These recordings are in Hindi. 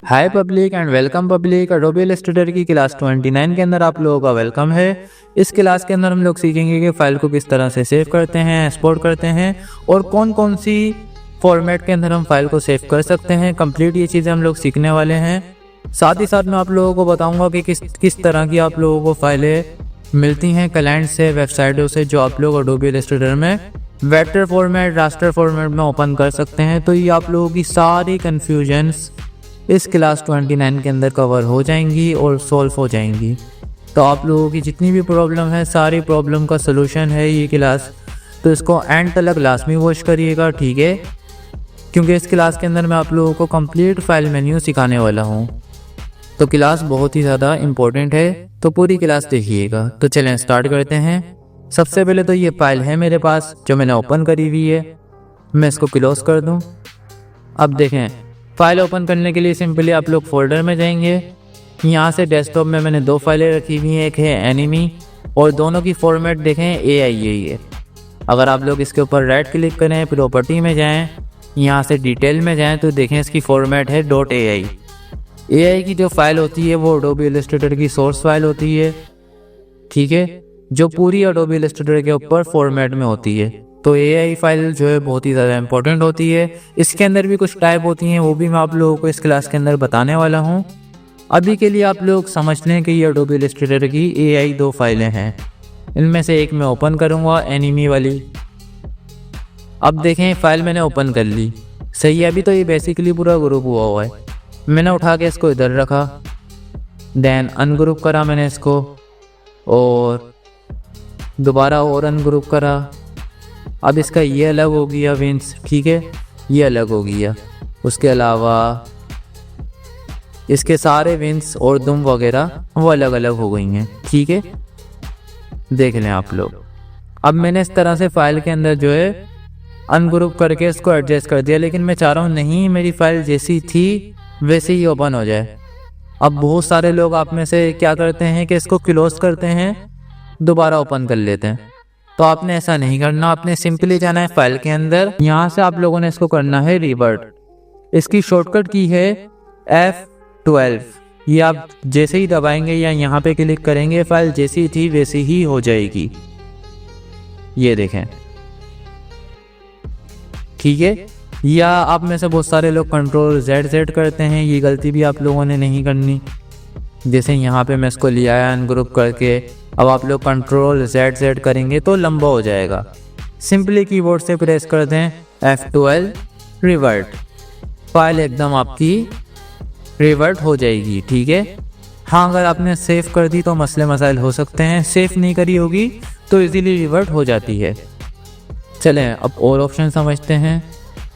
Hi public and welcome public. Adobe Illustrator की क्लास 29 के अंदर आप लोगों का वेलकम है। इस क्लास के अंदर हम लोग सीखेंगे कि फाइल को किस तरह से सेव करते हैं, एक्सपोर्ट करते हैं और कौन कौन सी फॉर्मेट के अंदर हम फाइल को सेव कर सकते हैं। कंप्लीट ये चीज़ें हम लोग सीखने वाले हैं। साथ ही साथ मैं आप लोगों को बताऊंगा कि किस तरह की आप लोगों को फाइलें मिलती हैं क्लाइंट से, वेबसाइटों से, जो आप लोग एडोबी इलस्ट्रेटर में वेक्टर फॉर्मेट, रास्टर फॉर्मेट में ओपन कर सकते हैं। तो ये आप लोगों की सारी कन्फ्यूजन्स इस क्लास 29 के अंदर कवर हो जाएंगी और सॉल्व हो जाएंगी। तो आप लोगों की जितनी भी प्रॉब्लम है, सारी प्रॉब्लम का सलूशन है ये क्लास। तो इसको एंड तक लाजमी वॉच करिएगा, ठीक है, क्योंकि इस क्लास के अंदर मैं आप लोगों को कंप्लीट फाइल मेन्यू सिखाने वाला हूँ। तो क्लास बहुत ही ज़्यादा इम्पोर्टेंट है, तो पूरी क्लास देखिएगा। तो चलें स्टार्ट करते हैं। सबसे पहले तो ये फाइल है मेरे पास जो मैंने ओपन करी हुई है। मैं इसको क्लोज कर दूँ। अब देखें, फाइल ओपन करने के लिए सिंपली आप लोग फोल्डर में जाएंगे। यहाँ से डेस्कटॉप में मैंने दो फाइलें रखी हुई हैं, एक है एनिमी और दोनों की फॉर्मेट देखें AI यही है। अगर आप लोग इसके ऊपर राइट क्लिक करें, प्रॉपर्टी में जाएं, यहाँ से डिटेल में जाएं तो देखें इसकी फॉर्मेट है .ai। AI की जो फाइल होती है वो एडोबी इलस्ट्रेटर की सोर्स फाइल होती है, ठीक है, जो पूरी एडोबी इलस्ट्रेटर के ऊपर फॉर्मेट में होती है। तो AI फाइल जो है बहुत ही ज़्यादा इंपॉर्टेंट होती है। इसके अंदर भी कुछ टाइप होती हैं, वो भी मैं आप लोगों को इस क्लास के अंदर बताने वाला हूँ। अभी के लिए आप लोग समझ लें कि ये एडोबी इलस्ट्रेटर की AI दो फाइलें हैं। इनमें से एक मैं ओपन करूँगा, एनिमी वाली। अब देखें फाइल मैंने ओपन कर ली, सही है। अभी तो ये बेसिकली पूरा ग्रुप हुआ है। मैंने उठा के इसको इधर रखा, देन अनग्रुप करा मैंने इसको और दोबारा और अनग्रुप करा। अब इसका ये अलग हो गया विंस, ठीक है, ये अलग हो गया। उसके अलावा इसके सारे विंस और दुम वगैरह वो अलग अलग हो गई हैं, ठीक है। देख लें आप लोग। अब मैंने इस तरह से फाइल के अंदर जो है अनग्रुप करके इसको एडजस्ट कर दिया, लेकिन मैं चाह रहा हूँ नहीं, मेरी फाइल जैसी थी वैसे ही ओपन हो जाए। अब बहुत सारे लोग आप में से क्या करते हैं कि इसको क्लोज करते हैं, दोबारा ओपन कर लेते हैं। तो आपने ऐसा नहीं करना, आपने सिंपली जाना है फाइल के अंदर। यहाँ से आप लोगों ने इसको करना है रिवर्ट। इसकी शॉर्टकट की है F12। ये आप जैसे ही दबाएंगे या यहाँ पे क्लिक करेंगे, फाइल जैसी थी वैसी ही हो जाएगी। ये देखें, ठीक है। या आप में से बहुत सारे लोग Ctrl+Z करते हैं, ये गलती भी आप लोगों ने नहीं करनी। जैसे यहाँ पे मैं इसको लिया है अनग्रुप करके, अब आप लोग Ctrl+Z करेंगे तो लंबा हो जाएगा। सिंपली कीबोर्ड से प्रेस कर दें F12 रिवर्ट, फाइल एकदम आपकी रिवर्ट हो जाएगी, ठीक है। हाँ, अगर आपने सेव कर दी तो मसले मसाइल हो सकते हैं, सेव नहीं करी होगी तो इजीली रिवर्ट हो जाती है। चलें अब और ऑप्शन समझते हैं।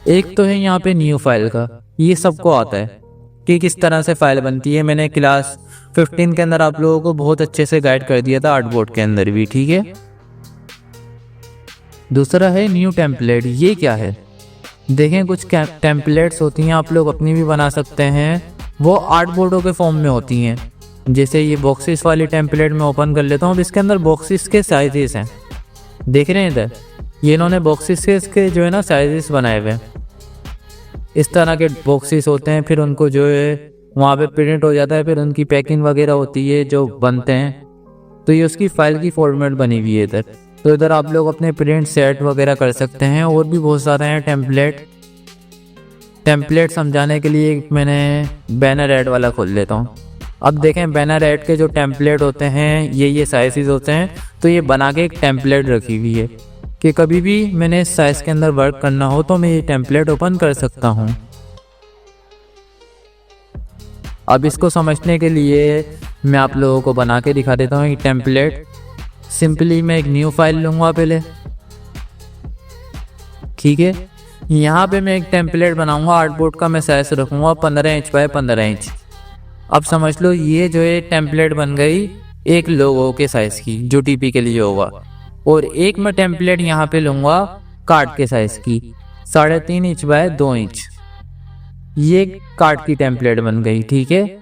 एक तो है यहाँ पे न्यू फाइल का, ये सबको आता है कि किस तरह से फाइल बनती है। मैंने क्लास 15 के अंदर आप लोगों को बहुत अच्छे से गाइड कर दिया था, आर्टबोर्ड के अंदर भी, ठीक है। दूसरा है न्यू टेम्पलेट। ये क्या है? देखें, कुछ टेम्पलेट्स होती हैं, आप लोग अपनी भी बना सकते हैं, वो आर्टबोर्डों के फॉर्म में होती हैं। जैसे ये बॉक्सेस वाली टेम्पलेट में ओपन कर लेता हूँ। अब इसके अंदर बॉक्सेस के साइजेस हैं, देख रहे हैं इधर, ये इन्होंने बॉक्सेस के जो है ना साइजेस बनाए हुए हैं। इस तरह के बॉक्सेस होते हैं, फिर उनको जो है वहाँ पे प्रिंट हो जाता है, फिर उनकी पैकिंग वगैरह होती है जो बनते हैं। तो ये उसकी फाइल की फॉर्मेट बनी हुई है इधर। तो इधर आप लोग अपने प्रिंट सेट वगैरह कर सकते हैं। और भी बहुत सारे हैं टेम्पलेट समझाने के लिए मैंने बैनर ऐड वाला खोल लेता हूँ। अब देखें, बैनर ऐड के जो टेम्पलेट होते हैं ये साइजेस होते हैं। तो ये बना के एक टेम्पलेट रखी हुई है कि कभी भी मैंने इस साइज़ के अंदर वर्क करना हो तो मैं ये टेम्पलेट ओपन कर सकता हूँ। अब इसको समझने के लिए मैं आप लोगों को बना के दिखा देता हूँ एक टेम्पलेट। सिंपली मैं एक न्यू फाइल लूँगा पहले, ठीक है। यहाँ पे मैं एक टेम्पलेट बनाऊँगा, आर्टबोर्ड का मैं साइज रखूँगा 15 इंच बाय 15 इंच। अब समझ लो ये जो है टेम्पलेट बन गई एक लोगो के साइज़ की, जो TP के लिए होगा। और एक मैं टेम्पलेट यहाँ पे लूँगा कार्ड के साइज़ की, 3.5 इंच बाय 2 इंच। ये कार्ड की टेम्पलेट बन गई, ठीक है।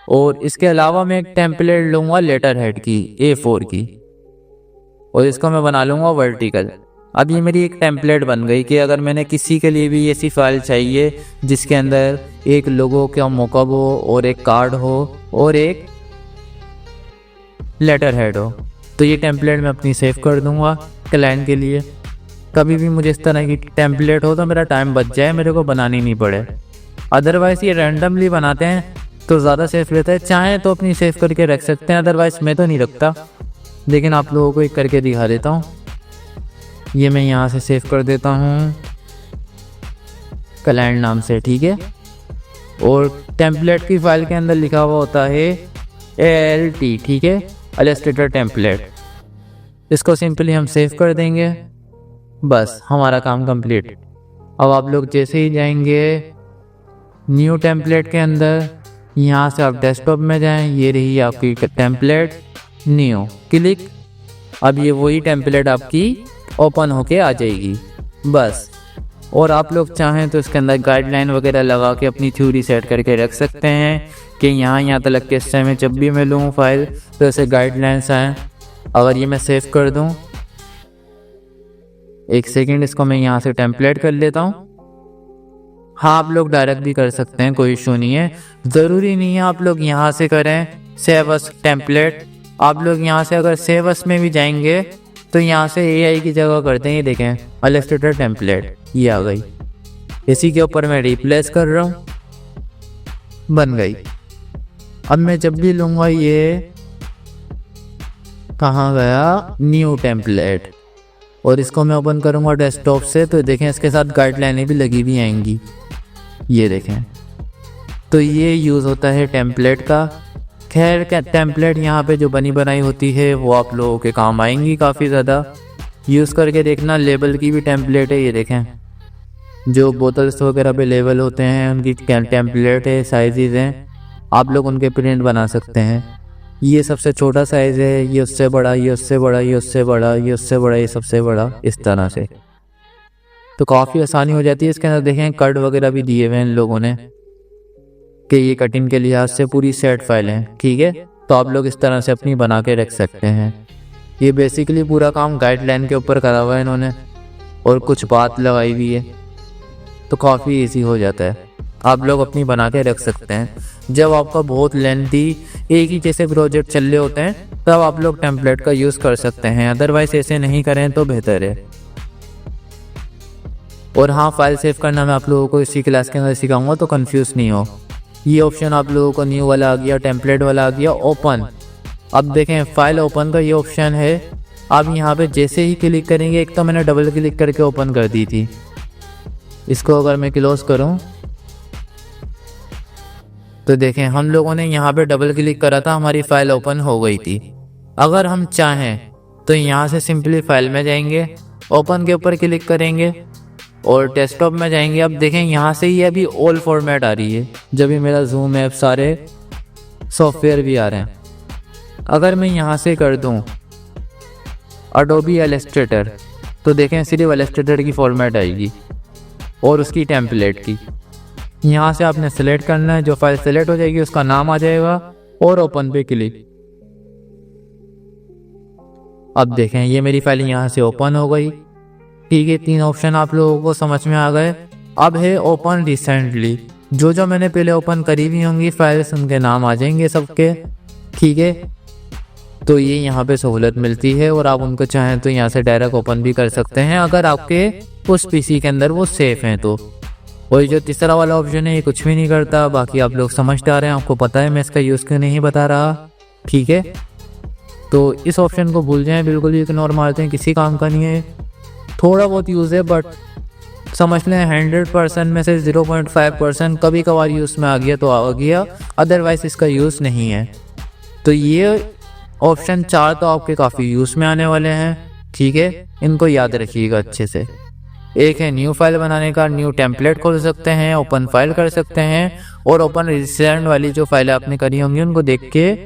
और इसके अलावा मैं एक टेम्पलेट लूँगा लेटर हेड की, A4 की, और इसको मैं बना लूँगा वर्टिकल। अब ये मेरी एक टेम्पलेट बन गई कि अगर मैंने किसी के लिए भी ऐसी फाइल चाहिए जिसके अंदर एक लोगो का मॉकअप हो और एक कार्ड हो और एक लेटर हेड हो, तो ये टेम्पलेट मैं अपनी सेव कर दूंगा क्लाइंट के लिए। कभी भी मुझे इस तरह की टेम्पलेट हो तो मेरा टाइम बच जाए, मेरे को बनानी नहीं पड़े। अदरवाइज़ ये रैंडमली बनाते हैं तो ज़्यादा सेफ रहता है। चाहे तो अपनी सेव करके रख सकते हैं, अदरवाइज़ मैं तो नहीं रखता, लेकिन आप लोगों को एक करके दिखा देता हूँ। ये मैं यहाँ से सेव कर देता हूँ क्लाइंट नाम से, ठीक है। और टेम्पलेट की फाइल के अंदर लिखा हुआ होता है ALT, ठीक है, इलस्ट्रेटर टेम्पलेट। इसको सिंपली हम सेव कर देंगे, बस हमारा काम कंप्लीट। अब आप लोग जैसे ही जाएंगे न्यू टेम्पलेट के अंदर, यहाँ से आप डेस्कटॉप में जाएं, ये रही आपकी टेम्पलेट, न्यू क्लिक। अब ये वही टेम्पलेट आपकी ओपन होके आ जाएगी बस। और आप लोग चाहें तो इसके अंदर गाइडलाइन वगैरह लगा के अपनी थ्योरी सेट करके रख सकते हैं कि यहाँ तक के हिस्से में जब भी मैं लूँ फाइल तो ऐसे गाइडलाइंस आएँ। अगर ये मैं सेव कर दूँ, एक सेकेंड, इसको मैं यहाँ से टेम्पलेट कर लेता हूँ। हाँ, आप लोग डायरेक्ट भी कर सकते हैं, कोई इशू नहीं है। ज़रूरी नहीं है आप लोग यहाँ से करें सेव एज टेम्पलेट। आप लोग यहाँ से अगर सेव एज में भी जाएंगे तो यहाँ से AI की जगह करते हैं, ये देखें इलस्ट्रेटर टेम्पलेट, ये आ गई। इसी के ऊपर मैं रिप्लेस कर रहा हूँ, बन गई। अब मैं जब भी लूँगा, ये कहाँ गया, न्यू टेम्पलेट, और इसको मैं ओपन करूँगा डेस्कटॉप से, तो देखें इसके साथ गाइडलाइनें भी लगी हुई आएंगी, ये देखें। तो ये यूज़ होता है टेम्पलेट का। खैर क्या टेम्पलेट यहाँ पे जो बनी बनाई होती है वो आप लोगों के काम आएंगी काफ़ी ज़्यादा। यूज़ करके देखना। लेबल की भी टेम्पलेट है, ये देखें, जो बोतल्स वगैरह पे लेबल होते हैं उनकी टेम्पलेट है, साइज़ हैं, आप लोग उनके प्रिंट बना सकते हैं। ये सबसे छोटा साइज़ है, ये उससे बड़ा, ये उससे बड़ा, ये उससे बड़ा, ये उससे बड़ा, ये सबसे बड़ा, इस तरह से। तो काफ़ी आसानी हो जाती है। इसके अंदर देखें कट वगैरह भी दिए हुए हैं इन लोगों ने कि ये कटिंग के लिहाज से पूरी सेट फाइल है, ठीक है। तो आप लोग इस तरह से अपनी बना के रख सकते हैं। ये बेसिकली पूरा काम गाइडलाइन के ऊपर करा हुआ है इन्होंने, और कुछ बात लगाई हुई है, तो काफ़ी इजी हो जाता है। आप लोग अपनी बना के रख सकते हैं। जब आपका बहुत लेंथी एक ही जैसे प्रोजेक्ट चल रहे होते हैं तब आप लोग टेम्पलेट का यूज़ कर सकते हैं, अदरवाइज ऐसे नहीं करें तो बेहतर है। और हाँ, फाइल सेव करना मैं आप लोगों को इसी क्लास के अंदर सिखाऊंगा, तो कंफ्यूज नहीं हो। ये ऑप्शन आप लोगों को न्यू वाला आ गया, टेम्पलेट वाला आ गया, ओपन। अब देखें फाइल ओपन का ये ऑप्शन है। आप यहाँ पे जैसे ही क्लिक करेंगे, एक तो मैंने डबल क्लिक करके ओपन कर दी थी, इसको अगर मैं क्लोज करूँ तो देखें हम लोगों ने यहाँ पे डबल क्लिक करा था, हमारी फाइल ओपन हो गई थी। अगर हम चाहें तो यहाँ से सिंपली फाइल में जाएंगे, ओपन के ऊपर क्लिक करेंगे और डेस्कटॉप में जाएंगे। अब देखें यहाँ से ही अभी ऑल फॉर्मेट आ रही है, जब भी मेरा जूम ऐप सारे सॉफ्टवेयर भी आ रहे हैं। अगर मैं यहाँ से कर दूँ अडोबी इलस्ट्रेटर, तो देखें सिर्फ इलस्ट्रेटर की फॉर्मेट आएगी और उसकी टेम्पलेट की। यहाँ से आपने सेलेक्ट करना है, जो फाइल सेलेक्ट हो जाएगी उसका नाम आ जाएगा और ओपन पे क्लिक। अब देखें ये मेरी फाइल यहाँ से ओपन हो गई, ठीक है। 3 ऑप्शन आप लोगों को समझ में आ गए। अब है ओपन रिसेंटली, जो मैंने पहले ओपन करी हुई होंगी फाइल्स उनके नाम आ जाएंगे सबके, ठीक है। तो ये यहाँ पे सहूलत मिलती है और आप उनको चाहें तो यहाँ से डायरेक्ट ओपन भी कर सकते हैं अगर आपके उस पीसी के अंदर वो सेफ हैं तो। और जो तीसरा वाला ऑप्शन है ये कुछ भी नहीं करता। बाकी आप लोग समझदार हैं, आपको पता है मैं इसका यूज़ क्यों नहीं बता रहा, ठीक है। तो इस ऑप्शन को भूल जाएं, बिल्कुल ही इग्नोर मारते हैं, किसी काम का नहीं है। थोड़ा बहुत यूज़ है बट समझ लें 100% में से 0.5% कभी कभार यूज़ में आ गया तो आ गया, अदरवाइज इसका यूज़ नहीं है। तो ये ऑप्शन 4 तो आपके काफ़ी यूज़ में आने वाले हैं, ठीक है। इनको याद रखिएगा अच्छे से। एक है न्यू फाइल बनाने का, न्यू टेम्पलेट खोल सकते हैं, ओपन फाइल कर सकते हैं, और ओपन रिसेंट वाली जो फाइलें आपने करी होंगी उनको देख के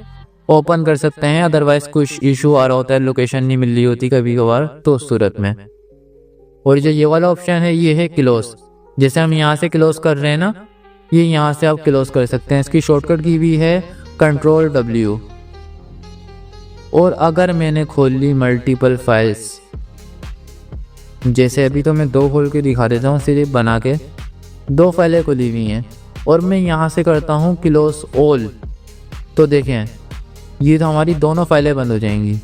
ओपन कर सकते हैं। अदरवाइज कुछ इशू आ रहा होता है, लोकेशन नहीं मिल रही होती कभी कभार, तो उस सूरत में। और जो ये वाला ऑप्शन है ये है क्लोज। जैसे हम यहाँ से क्लोज कर रहे हैं ना, ये यहाँ से आप क्लोज कर सकते हैं। इसकी शॉर्टकट की भी है Ctrl+W। और अगर मैंने खोल ली मल्टीपल फाइल्स जैसे अभी तो मैं 2 खोल के दिखा देता हूँ, सिर्फ बना के 2 फाइलें खुली हुई हैं और मैं यहाँ से करता हूँ क्लोज ऑल, तो देखें ये तो हमारी दोनों फाइलें बंद हो जाएंगी।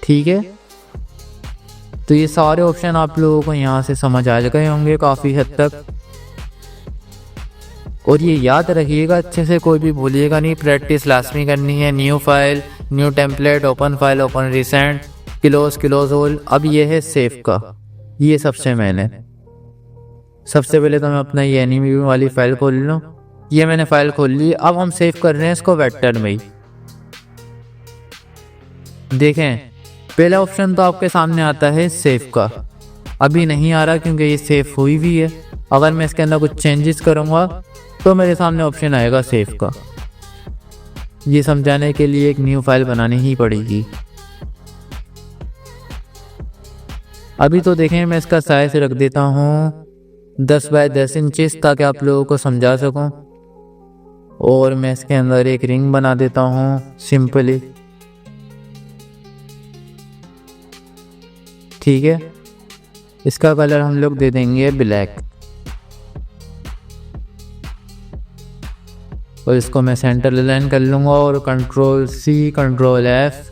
ठीक है, तो ये सारे ऑप्शन आप लोगों को यहाँ से समझ आ गए होंगे काफ़ी हद तक। और ये याद रखिएगा अच्छे से, कोई भी भूलिएगा नहीं, प्रैक्टिस लाजमी करनी है। New file, new template, open file, open recent, close all. अब ये है सेव का, ये सबसे मेन है। सबसे पहले तो मैं अपना ये एनिमी वाली फाइल खोल लूँ। ये मैंने फाइल खोल ली। अब हम सेव कर रहे हैं इसको वेक्टर में ही। देखें पहला ऑप्शन तो आपके सामने आता है सेव का, अभी नहीं आ रहा क्योंकि ये सेव हुई हुई है। अगर मैं इसके अंदर कुछ चेंजेस करूँगा तो मेरे सामने ऑप्शन आएगा सेव का। ये समझाने के लिए एक न्यू फाइल बनानी ही पड़ेगी। अभी तो देखें मैं इसका साइज रख देता हूँ 10 बाय 10 इंचेस, ताकि आप लोगों को समझा सकूं। और मैं इसके अंदर एक रिंग बना देता हूँ सिंपली। ठीक है, इसका कलर हम लोग दे देंगे ब्लैक। और इसको मैं सेंटर अलाइन कर लूँगा और control C control F,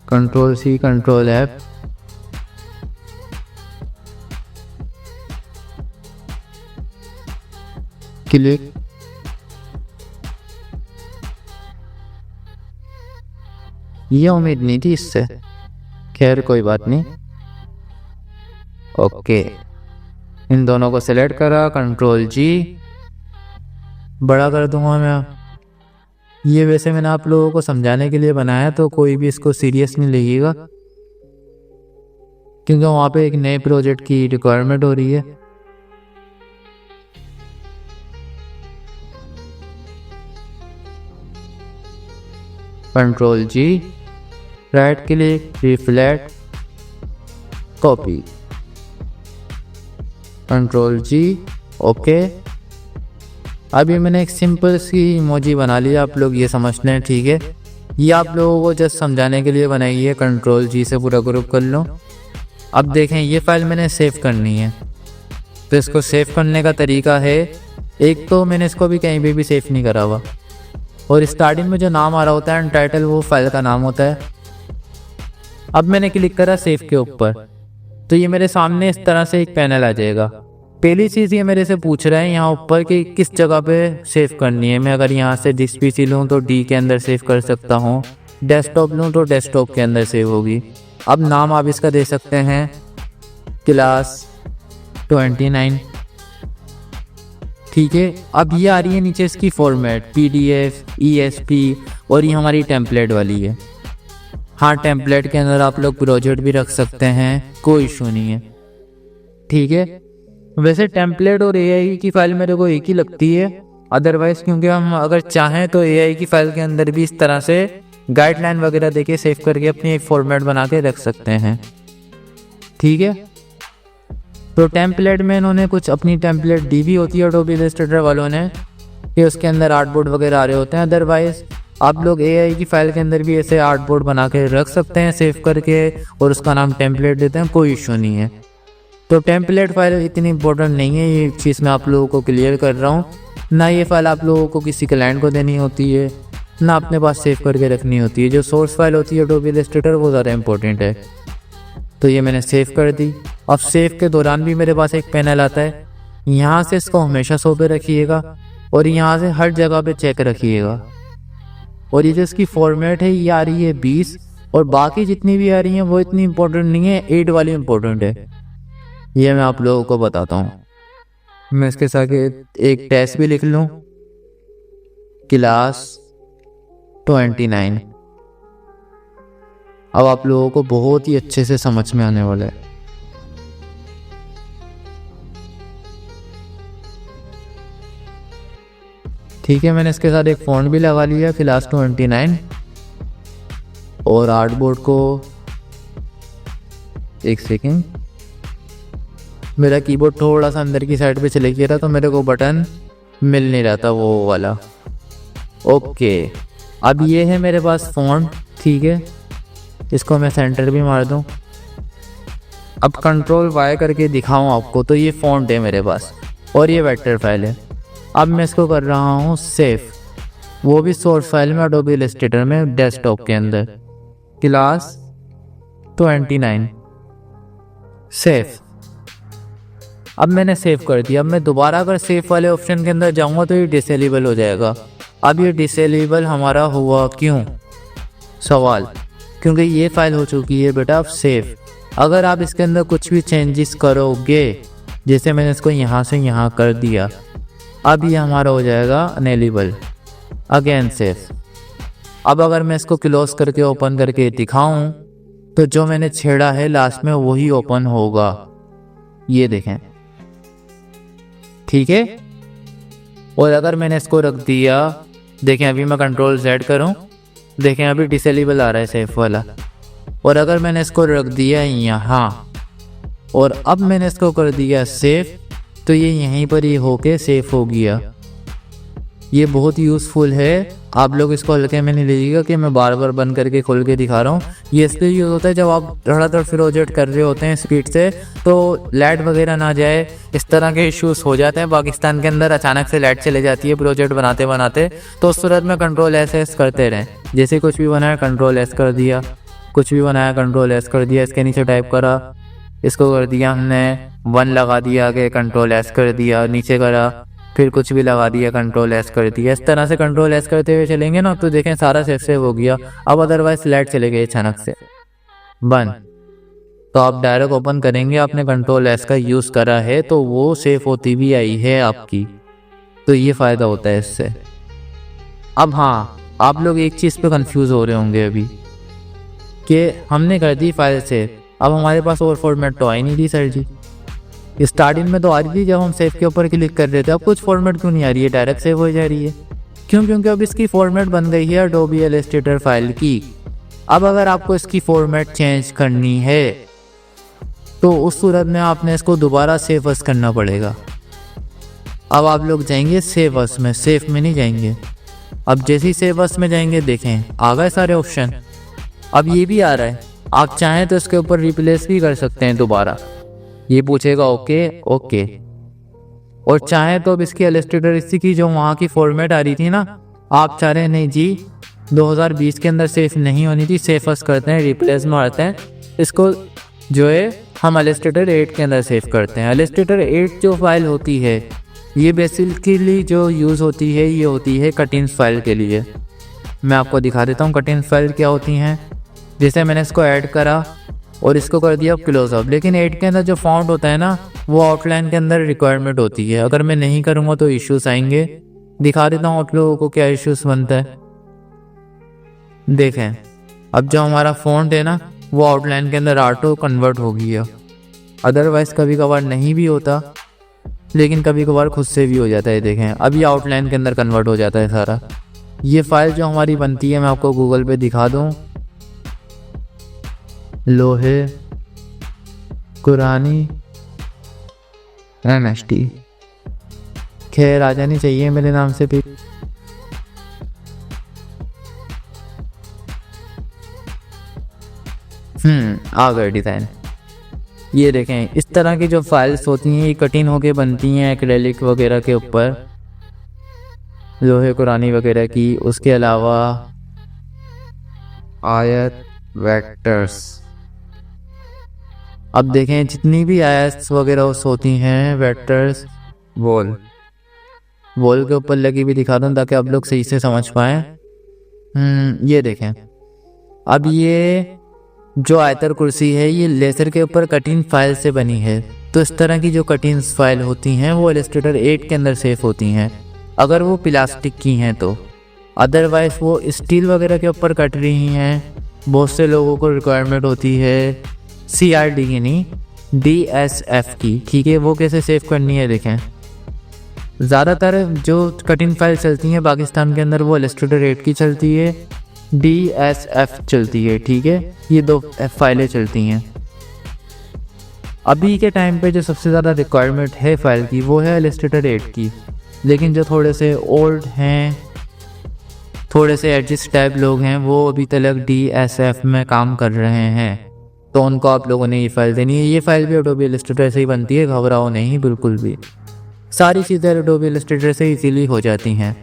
control C control F, click. ये उम्मीद नहीं थी इससे, खैर कोई बात नहीं। ओके, इन दोनों को सिलेक्ट करा, कंट्रोल जी, बड़ा कर दूंगा मैं। ये वैसे मैंने आप लोगों को समझाने के लिए बनाया, तो कोई भी इसको सीरियस नहीं लीजिएगा, क्योंकि वहाँ पे एक नए प्रोजेक्ट की रिक्वायरमेंट हो रही है। Control G, right click, reflect, copy, control G, okay. अभी मैंने एक सिंपल सी इमोजी बना लिया, आप लोग ये समझ लें। ठीक है, ये आप लोगों को जस्ट समझाने के लिए बनाई है। कंट्रोल जी से पूरा ग्रुप कर लो। अब देखें ये फाइल मैंने सेव करनी है, तो इसको सेव करने का तरीका है, एक तो मैंने इसको भी कहीं भी सेव नहीं करा हुआ, और स्टार्टिंग में जो नाम आ रहा होता है टाइटल, वो फाइल का नाम होता है। अब मैंने क्लिक करा सेव के ऊपर, तो ये मेरे सामने इस तरह से एक पैनल आ जाएगा। पहली चीज़ ये मेरे से पूछ रहा है यहाँ ऊपर कि किस जगह पे सेव करनी है। मैं अगर यहाँ से डिस्क पीसी लूँ तो डी के अंदर सेव कर सकता हूँ, डेस्कटॉप लूँ तो डेस्कटॉप के अंदर सेव होगी। अब नाम आप इसका दे सकते हैं क्लास 29। ठीक है, अब ये आ रही है नीचे इसकी फॉर्मेट, PDF, ESP, और ये हमारी टेम्पलेट वाली है। हाँ, टेम्पलेट के अंदर आप लोग प्रोजेक्ट भी रख सकते हैं, कोई इशू नहीं है। ठीक है, वैसे टेम्पलेट और AI की फाइल मेरे को एक ही लगती है, अदरवाइज क्योंकि हम अगर चाहें तो AI की फाइल के अंदर भी इस तरह से गाइडलाइन वगैरह देके सेव करके अपनी एक फॉर्मेट बना के रख सकते हैं। ठीक है, तो टेम्पलेट में इन्होंने कुछ अपनी टेम्पलेट दी भी होती है एडोबी इलस्ट्रेटर वालों ने, कि उसके अंदर आर्टबोर्ड वगैरह आ रहे होते हैं। अदरवाइज आप लोग AI की फाइल के अंदर भी ऐसे आर्टबोर्ड बना के रख सकते हैं सेव करके, और उसका नाम टेम्पलेट देते हैं, कोई इशू नहीं है। तो टेम्पलेट फाइल इतनी इंपॉर्टेंट नहीं है, ये चीज़ मैं आप लोगों को क्लियर कर रहा हूँ। ना ये फाइल आप लोगों को किसी क्लाइंट को देनी होती है, ना अपने पास सेव करके रखनी होती है। जो सोर्स फाइल होती है एडोबी इलस्ट्रेटर, वो ज़्यादा इंपॉर्टेंट है। तो ये मैंने सेव कर दी। अब सेव के दौरान भी मेरे पास एक पैनल आता है, यहाँ से इसको हमेशा 100 पे रखिएगा, और यहाँ से हर जगह पे चेक रखिएगा। और ये जो इसकी फॉर्मेट है ये आ रही है 20, और बाकी जितनी भी आ रही हैं वो इतनी इंपॉर्टेंट नहीं है, 8 वाली इंपॉर्टेंट है। ये मैं आप लोगों को बताता हूँ। मैं इसके साथ एक टेस्ट भी लिख लूँ, क्लास 29। अब आप लोगों को बहुत ही अच्छे से समझ में आने वाला है। ठीक है, मैंने इसके साथ एक फ़ॉन्ट भी लगा लिया, क्लास 29, और आर्टबोर्ड को एक सेकेंड, मेरा कीबोर्ड थोड़ा सा अंदर की साइड पे चले गया था तो मेरे को बटन मिल नहीं रहा था वो वाला। ओके, अब ये है मेरे पास फ़ॉन्ट, ठीक है, इसको मैं सेंटर भी मार दूँ। अब कंट्रोल वाई करके दिखाऊँ आपको तो ये फ़ॉन्ट है मेरे पास और ये वेक्टर फाइल है। अब मैं इसको कर रहा हूँ सेव, वो भी सोर्स फाइल में एडोबी इलस्ट्रेटर में डेस्कटॉप के अंदर, क्लास 29 सेव। अब मैंने सेव कर दिया। अब मैं दोबारा अगर सेव वाले ऑप्शन के अंदर जाऊंगा तो ये डिसेबल हो जाएगा। अब ये डिसेबल हमारा हुआ क्यों सवाल, क्योंकि ये फाइल हो चुकी है बेटा अब सेव। अगर आप इसके अंदर कुछ भी चेंजेस करोगे, जैसे मैंने इसको यहाँ से यहाँ कर दिया, अब ये हमारा हो जाएगा अनेबल, अगेन सेव। अब अगर मैं इसको क्लोज करके ओपन करके दिखाऊं तो जो मैंने छेड़ा है लास्ट में वही ओपन होगा, ये देखें, ठीक है। और अगर मैंने इसको रख दिया, देखें अभी मैं कंट्रोल Z करूं, देखें अभी डिसेबल आ रहा है सेफ वाला। और अगर मैंने इसको रख दिया यहाँ और अब मैंने इसको कर दिया सेफ, तो ये यहीं पर ही होके सेफ हो गया। ये बहुत यूज़फुल है, आप लोग इसको हल्के में नहीं लीजिएगा कि मैं बार बार बंद करके खोल के दिखा रहा हूँ। ये इसलिए यूज़ होता है जब आप धड़ाधड़ प्रोजेक्ट कर रहे होते हैं स्पीड से, तो लाइट वगैरह ना जाए, इस तरह के इश्यूज हो जाते हैं। पाकिस्तान के अंदर अचानक से लाइट चले जाती है प्रोजेक्ट बनाते बनाते, तो उस सूरत में कंट्रोल एस करते रहें। जैसे कुछ भी बनाया कंट्रोल एस कर दिया, कुछ भी बनाया कंट्रोल एस कर दिया, इसके नीचे टाइप करा, इसको कर दिया हमने 1 लगा दिया, आगे कंट्रोल एस कर दिया, नीचे करा, फिर कुछ भी लगा दिया कंट्रोल एस कर दिया। इस तरह से कंट्रोल एस करते हुए चलेंगे ना तो देखें सारा सेव हो गया। अब अदरवाइज लाइट चले गई अचानक से बंद, तो आप डायरेक्ट ओपन करेंगे, आपने कंट्रोल एस का यूज़ करा है तो वो सेव होती भी आई है आपकी, तो ये फ़ायदा होता है इससे। अब हाँ, आप लोग एक चीज़ पे कंफ्यूज हो रहे होंगे अभी कि हमने कर दी फाइल सेव, अब हमारे पास और फॉर्मेट तो आई नहीं थी सर जी। स्टार्टिंग में तो आ रही थी जब हम सेव के ऊपर क्लिक कर रहे थे, अब कुछ फॉर्मेट क्यों नहीं आ रही है, डायरेक्ट सेव हो जा रही है। क्यों? क्योंकि अब इसकी फॉर्मेट बन गई है एडोबी इलस्ट्रेटर फाइल की। अब अगर आपको इसकी फॉर्मेट चेंज करनी है तो उस सूरत में आपने इसको दोबारा सेव अस करना पड़ेगा। अब आप लोग जाएंगे सेव अस में, सेव में नहीं जाएंगे। अब जैसे ही सेव अस में जाएंगे देखें आ गए सारे ऑप्शन। अब ये भी आ रहा है, आप चाहें तो इसके ऊपर रिप्लेस भी कर सकते हैं दोबारा, ये पूछेगा ओके ओके। और चाहे तो अब इसकी इलस्ट्रेटर इसी की जो वहाँ की फॉर्मेट आ रही थी ना, आप चाह रहे हैं नहीं जी 2020 के अंदर सेफ नहीं होनी थी, सेफ अस करते हैं, रिप्लेस मारते हैं, इसको जो है हम इलस्ट्रेटर 8 के अंदर सेव करते हैं। इलस्ट्रेटर 8 जो फाइल होती है ये बेसिकली जो यूज़ होती है ये होती है कटिंग्स फाइल के लिए। मैं आपको दिखा देता हूँ कटिंग्स फाइल क्या होती हैं। जैसे मैंने इसको ऐड करा और इसको कर दिया क्लोजअप, लेकिन 8 के अंदर जो फॉन्ट होता है ना वो आउटलाइन के अंदर रिक्वायरमेंट होती है। अगर मैं नहीं करूँगा तो इश्यूज आएंगे। दिखा देता हूँ आप लोगों को क्या इश्यूज बनता है। देखें अब जो हमारा फॉन्ट है ना वो आउटलाइन के अंदर ऑटो कन्वर्ट हो गया। अदरवाइज कभी कभार नहीं भी होता, लेकिन कभी कभार खुद से भी हो जाता है। देखें अब ये आउटलाइन के अंदर कन्वर्ट हो जाता है सारा। ये फाइल जो हमारी बनती है मैं आपको गूगल पे दिखा दूँ, लोहे कुरानी MST, खैर आ जानी चाहिए मेरे नाम से भी। आ गए डिज़ाइन। ये देखें इस तरह की जो फाइल्स होती हैं ये कटिंग होके बनती हैं एक्रेलिक वगैरह के ऊपर, लोहे कुरानी वगैरह की। उसके अलावा आयत वेक्टर्स, अब देखें जितनी भी आयत्स वगैरह होती हैं वेक्टर्स, वॉल के ऊपर लगी भी दिखा दूँ ताकि आप लोग सही से समझ पाएँ। ये देखें अब ये जो आयतर कुर्सी है ये लेज़र के ऊपर कटिंग फाइल से बनी है। तो इस तरह की जो कटिंग फाइल होती हैं वो इलस्ट्रेटर 8 के अंदर सेफ होती हैं अगर वो प्लास्टिक की हैं तो। अदरवाइज़ वो स्टील वगैरह के ऊपर कट रही हैं। बहुत से लोगों को रिक्वायरमेंट होती है CRD की नहीं DSF की, ठीक है। वो कैसे सेव करनी है देखें। ज़्यादातर जो कटिंग फाइल चलती हैं पाकिस्तान के अंदर वो इलस्ट्रेटर 8 की चलती है, DSF चलती है, ठीक है। ये 2 फाइलें चलती हैं। अभी के टाइम पे जो सबसे ज़्यादा रिक्वायरमेंट है फाइल की वो है इलस्ट्रेटर 8 की, लेकिन जो थोड़े से ओल्ड हैं, थोड़े से एडजस्ट टाइप लोग हैं, वो अभी तक DSF में काम कर रहे हैं, तो उनको आप लोगों ने ये फाइल देनी है। ये फाइल भी एडोबी इलस्ट्रेटर से ही बनती है, घबराओ नहीं बिल्कुल भी, सारी चीज़ें एडोबी इलस्ट्रेटर से इजीली हो जाती हैं।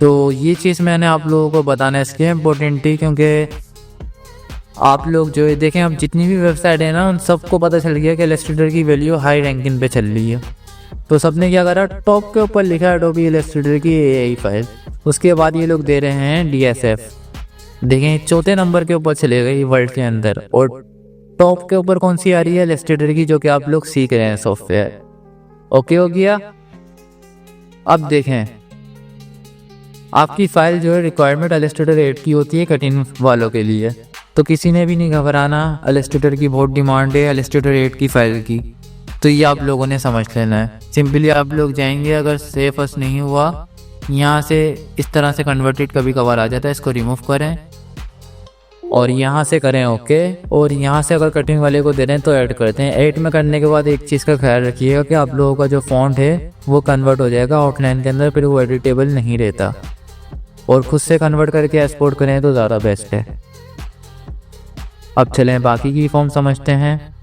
तो ये चीज़ मैंने आप लोगों को बताना इसलिए इम्पोर्टेंट थी क्योंकि आप लोग जो है देखें, अब जितनी भी वेबसाइट है ना, उन सबको पता चल गया कि इलस्ट्रेटर की वैल्यू हाई रैंकिंग पे चल रही है, तो सबने क्या करा, टॉप के ऊपर लिखा एडोबी इलस्ट्रेटर की AI फाइल, उसके बाद ये लोग दे रहे हैं DSF। देखें चौथे नंबर के ऊपर चले गए वर्ल्ड के अंदर, और टॉप के ऊपर कौन सी आ रही है, इलस्ट्रेटर की, जो कि आप लोग सीख रहे हैं सॉफ्टवेयर। ओके हो गया। अब देखें आपकी फाइल जो है रिक्वायरमेंट इलस्ट्रेटर 8 की होती है कटिंग वालों के लिए, तो किसी ने भी नहीं घबराना, इलस्ट्रेटर की बहुत डिमांड है इलस्ट्रेटर 8 की फाइल की, तो ये आप लोगों ने समझ लेना है। सिंपली आप लोग जाएंगे, अगर सेफ अस नहीं हुआ, यहाँ से इस तरह से कन्वर्टेड कभी कभार आ जाता है, इसको रिमूव करें और यहाँ से करें ओके, और यहाँ से अगर कटिंग वाले को दे रहे हैं तो ऐड करते हैं। ऐड में करने के बाद एक चीज़ का ख्याल रखिएगा कि आप लोगों का जो फॉन्ट है वो कन्वर्ट हो जाएगा आउटलाइन के अंदर, फिर वो एडिटेबल नहीं रहता, और खुद से कन्वर्ट करके एक्सपोर्ट करें तो ज़्यादा बेस्ट है। अब चलें बाकी की फॉर्म समझते हैं।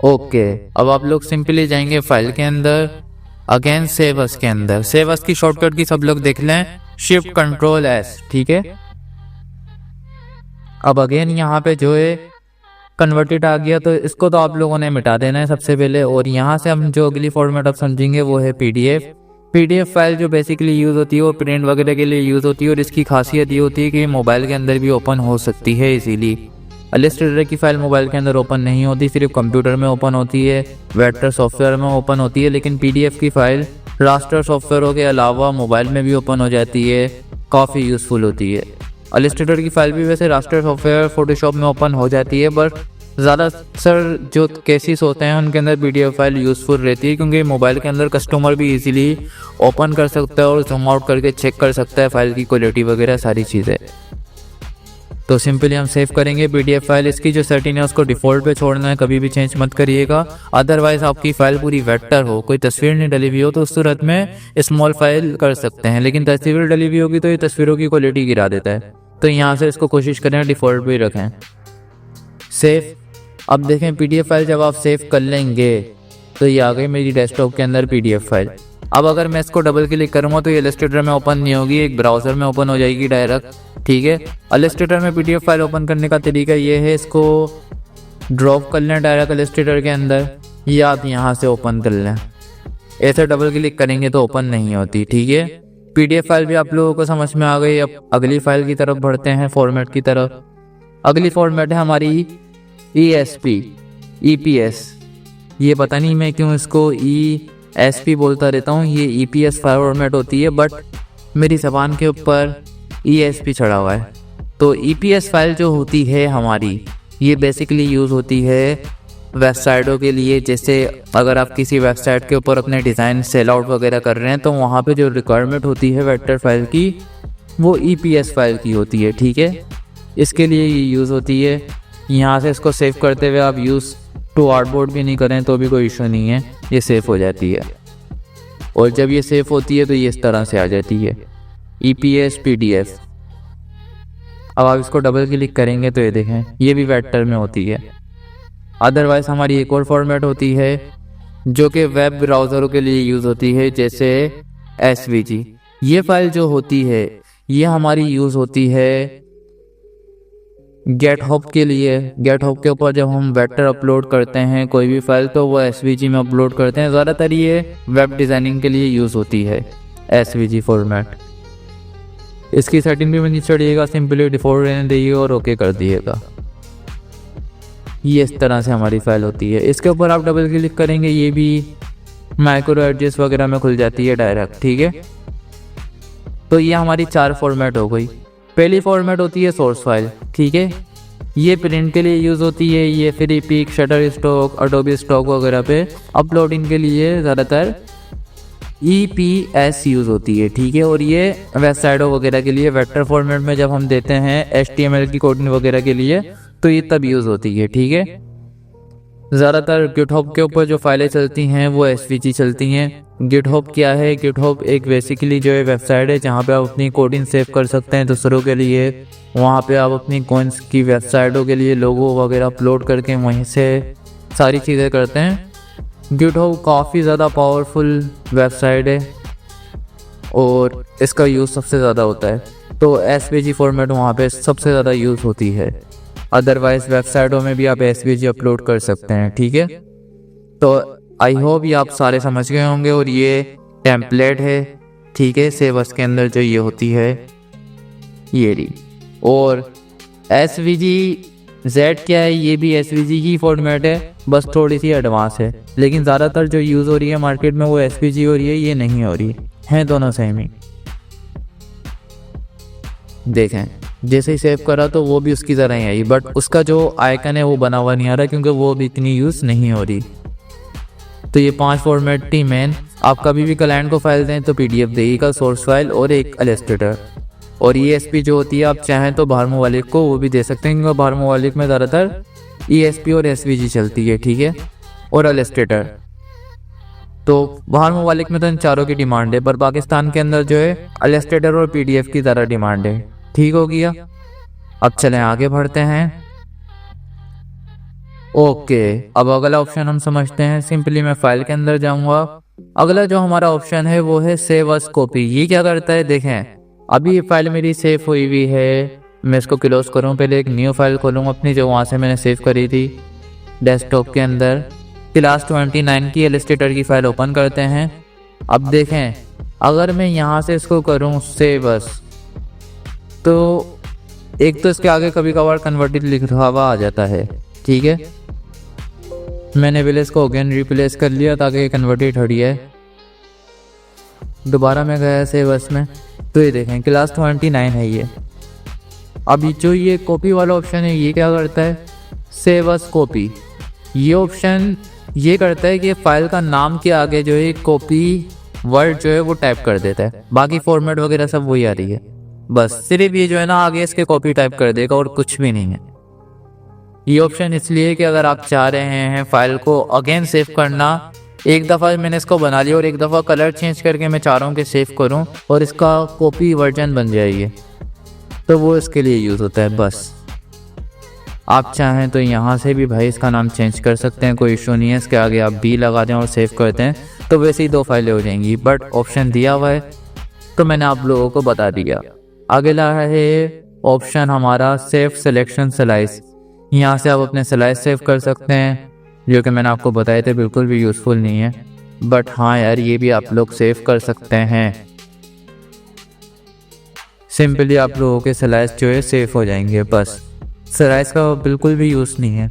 ओके, अब आप लोग सिंपली जाएंगे फाइल के अंदर, अगेन सेव अस के अंदर, सेव अस की शॉर्टकट की सब लोग देख लें, Shift+Ctrl+S, ठीक है। अब अगेन यहाँ पे जो है कन्वर्टेड आ गया, तो इसको तो आप लोगों ने मिटा देना है सबसे पहले, और यहाँ से हम जो अगली फॉर्मेट अब समझेंगे वो है PDF फाइल, जो बेसिकली यूज़ होती है और प्रिंट वगैरह के लिए यूज़ होती है, और इसकी खासियत ये होती है कि मोबाइल के अंदर भी ओपन हो सकती है इजीली। इलस्ट्रेटर की फाइल मोबाइल के अंदर ओपन नहीं होती, सिर्फ कंप्यूटर में ओपन होती है, वेक्टर सॉफ्टवेयर में ओपन होती है, लेकिन PDF की फाइल रास्टर सॉफ्टवेयरों के अलावा मोबाइल में भी ओपन हो जाती है, काफ़ी यूज़फुल होती है। इलस्ट्रेटर की फाइल भी वैसे रास्टर सॉफ्टवेयर फोटोशॉप में ओपन हो जाती है, बट ज़्यादातर जो केसेस होते हैं उनके अंदर PDF फाइल यूज़फुल रहती है, क्योंकि मोबाइल के अंदर कस्टमर भी इजीली ओपन कर सकता है और जूम आउट करके चेक कर सकता है फाइल की क्वालिटी वगैरह सारी चीज़ें। तो सिंपली हम सेव करेंगे PDF फाइल, इसकी जो सेटिंग है उसको डिफ़ॉल्ट पे छोड़ना है, कभी भी चेंज मत करिएगा। अदरवाइज आपकी फ़ाइल पूरी वेक्टर हो, कोई तस्वीर नहीं डली हुई हो, तो उस सूरत में स्मॉल फाइल कर सकते हैं, लेकिन तस्वीर डली हुई होगी तो ये तस्वीरों की क्वालिटी गिरा देता है, तो यहाँ से इसको कोशिश करें डिफ़ॉल्ट पे रखें। सेव। अब देखें PDF फाइल जब आप सेव कर लेंगे तो ये आ गई मेरी डेस्कटॉप के अंदर PDF फाइल। अब अगर मैं इसको डबल क्लिक करूँगा तो ये इलस्ट्रेटर में ओपन नहीं होगी, एक ब्राउज़र में ओपन हो जाएगी डायरेक्ट, ठीक है। इलस्ट्रेटर में PDF फाइल ओपन करने का तरीका ये है, इसको ड्रॉप कर लें डायरेक्ट इलस्ट्रेटर के अंदर, या आप यहाँ से ओपन कर लें, ऐसे डबल क्लिक करेंगे तो ओपन नहीं होती, ठीक है। PDF फाइल भी आप लोगों को समझ में आ गई। अब अगली फाइल की तरफ बढ़ते हैं, फॉर्मेट की तरफ। अगली फॉर्मेट है हमारी EPS। ये पता नहीं मैं क्यों इसको ESP बोलता रहता हूँ, ये EPS फॉर्मेट होती है, बट मेरी ज़बान के ऊपर ESP चढ़ा हुआ है। तो EPS फाइल जो होती है हमारी, ये बेसिकली यूज़ होती है वेबसाइटों के लिए। जैसे अगर आप किसी वेबसाइट के ऊपर अपने डिज़ाइन सेल आउट वगैरह कर रहे हैं, तो वहाँ पे जो रिक्वायरमेंट होती है वेक्टर फाइल की, वो EPS फाइल की होती है, ठीक है। इसके लिए ये यूज़ होती है। यहाँ से इसको सेव करते हुए आप यूज़ टू आर्टबोर्ड भी नहीं करें तो भी कोई इशू नहीं है, ये सेव हो जाती है। और जब ये सेव होती है तो ये इस तरह से आ जाती है, EPS PDF। अब आप इसको डबल क्लिक करेंगे तो ये देखें, ये भी वेक्टर में होती है। अदरवाइज़ हमारी एक और फॉर्मेट होती है जो कि वेब ब्राउज़रों के लिए यूज़ होती है, जैसे SVG। ये फाइल जो होती है ये हमारी यूज़ होती है गेटहब के लिए। गेटहब के ऊपर जब हम वेक्टर अपलोड करते हैं कोई भी फाइल, तो वो SVG में अपलोड करते हैं। ज़्यादातर ये वेब डिज़ाइनिंग के लिए यूज़ होती है SVG फॉर्मेट। इसकी सेटिंग भी नहीं छोड़िएगा, सिंपली डिफ़ॉल्ट रहने दीजिएगा और ओके कर दिएगा। ये इस तरह से हमारी फाइल होती है। इसके ऊपर आप डबल क्लिक करेंगे, ये भी माइक्रो एडजस्ट वगैरह में खुल जाती है डायरेक्ट, ठीक है। तो ये हमारी 4 फॉर्मेट हो गई। पहली फॉर्मेट होती है सोर्स फाइल, ठीक है। ये प्रिंट के लिए यूज़ होती है, ये Freepik, Shutterstock, Adobe Stock वगैरह पे अपलोडिंग के लिए ज़्यादातर EPS यूज़ होती है, ठीक है। और ये वेबसाइटों वगैरह के लिए वेक्टर फॉर्मेट में जब हम देते हैं HTML की कोडिंग वगैरह के लिए, तो ये तब यूज़ होती है, ठीक है। ज़्यादातर गिटहब के ऊपर जो फाइलें चलती हैं वो एसवीजी चलती हैं। गिटहब क्या है? गिटहब एक बेसिकली जो है वेबसाइट है जहाँ पे आप अपनी कोडिंग सेव कर सकते हैं दूसरों के लिए। वहाँ पे आप अपनी कॉइन्स की वेबसाइटों के लिए लोगो वगैरह अपलोड करके वहीं से सारी चीज़ें करते हैं। गिटहब काफ़ी ज़्यादा पावरफुल वेबसाइट है और इसका यूज़ सबसे ज़्यादा होता है, तो एसवीजी फॉर्मेट वहाँ पे सबसे ज़्यादा यूज़ होती है। अदरवाइज़ वेबसाइटों में भी आप एसवीजी अपलोड कर सकते हैं, ठीक है। तो आई होप ये आप सारे समझ गए होंगे। और ये टेम्पलेट है, ठीक है, सेवस के अंदर जो ये होती है ये रही। और एसवीजी जेड क्या है? ये भी एसवीजी की फॉर्मेट है, बस थोड़ी सी एडवांस है, लेकिन ज़्यादातर जो यूज़ हो रही है मार्केट में वो एसवीजी हो रही है, ये नहीं हो रही है, दोनों सेम ही। देखें जैसे ही सेव करा तो वो भी उसकी तरह ही आई, बट उसका जो आइकन है वो बना हुआ नहीं आ रहा क्योंकि वो भी इतनी यूज़ नहीं हो रही। तो ये 5 फॉर्मेट थी मेन। आप कभी भी क्लाइंट को फाइल दें तो पीडीएफ देगा, सोर्स फाइल और एक इलस्ट्रेटर। और ईएसपी जो होती है आप चाहें तो बाहर मोबाइल को वो भी दे सकते हैं क्योंकि बाहर मोबाइल में ज़्यादातर ईएसपी और एसवीजी चलती है, ठीक है, और इलस्ट्रेटर। तो बाहर मोबाइल में तो इन चारों की डिमांड है, पर पाकिस्तान के अंदर जो है इलस्ट्रेटर और पीडीएफ की ज़्यादा डिमांड है। ठीक हो गया। अब चलें आगे बढ़ते हैं। ओके, अब अगला ऑप्शन हम समझते हैं। सिंपली मैं फाइल के अंदर जाऊंगा। अगला जो हमारा ऑप्शन है वो है सेव अस कॉपी। ये क्या करता है? देखें अभी ये फाइल मेरी सेव हुई हुई है, मैं इसको क्लोज करूँ, पहले एक न्यू फाइल खोलूँ अपनी जो वहाँ से मैंने सेव करी थी डेस्कटॉप के अंदर। क्लास 29 की इलस्ट्रेटर की फाइल ओपन करते हैं। अब देखें अगर मैं यहाँ से इसको करूँ सेव अस, तो एक तो इसके आगे कभी कभार कन्वर्टेड लिखा हुआ आ जाता है, ठीक है। मैंने पहले इसको अगेन रिप्लेस कर लिया ताकि ये कन्वर्टेड हटी है। दोबारा मैं गया सेव अस में, तो ये देखें क्लास 29 है ये। अभी जो ये कॉपी वाला ऑप्शन है ये क्या करता है? Save us copy. ये ऑप्शन ये करता है कि फाइल का नाम के आगे जो है कॉपी वर्ड जो है वो टाइप कर देता है, बाकी फॉर्मेट वगैरह सब वही आ रही है, बस सिर्फ ये जो है ना आगे इसके कॉपी टाइप कर देगा और कुछ भी नहीं है। ये ऑप्शन इसलिए कि अगर आप चाह रहे हैं फाइल को अगेन सेव करना, एक दफ़ा मैंने इसको बना लिया और एक दफ़ा कलर चेंज करके मैं चाह रहा हूँ कि सेव करूँ और इसका कॉपी वर्जन बन जाएगी, तो वो इसके लिए यूज़ होता है। बस आप चाहें तो यहाँ से भी भाई इसका नाम चेंज कर सकते हैं, कोई इशू नहीं है। इसके आगे आप बी लगा दें और सेव करते हैं तो वैसे ही 2 फाइलें हो जाएंगी, बट ऑप्शन दिया हुआ है तो मैंने आप लोगों को बता दिया। अगला है ऑप्शन हमारा सेव सिलेक्शन स्लाइस। यहाँ से आप अपने स्लाइस सेव कर सकते हैं, जो कि मैंने आपको बताए थे बिल्कुल भी यूज़फुल नहीं है, बट हाँ यार ये भी आप लोग सेव कर सकते हैं। सिंपली आप लोगों के स्लाइस जो है सेव हो जाएंगे। बस स्लाइस का बिल्कुल भी यूज़ नहीं है,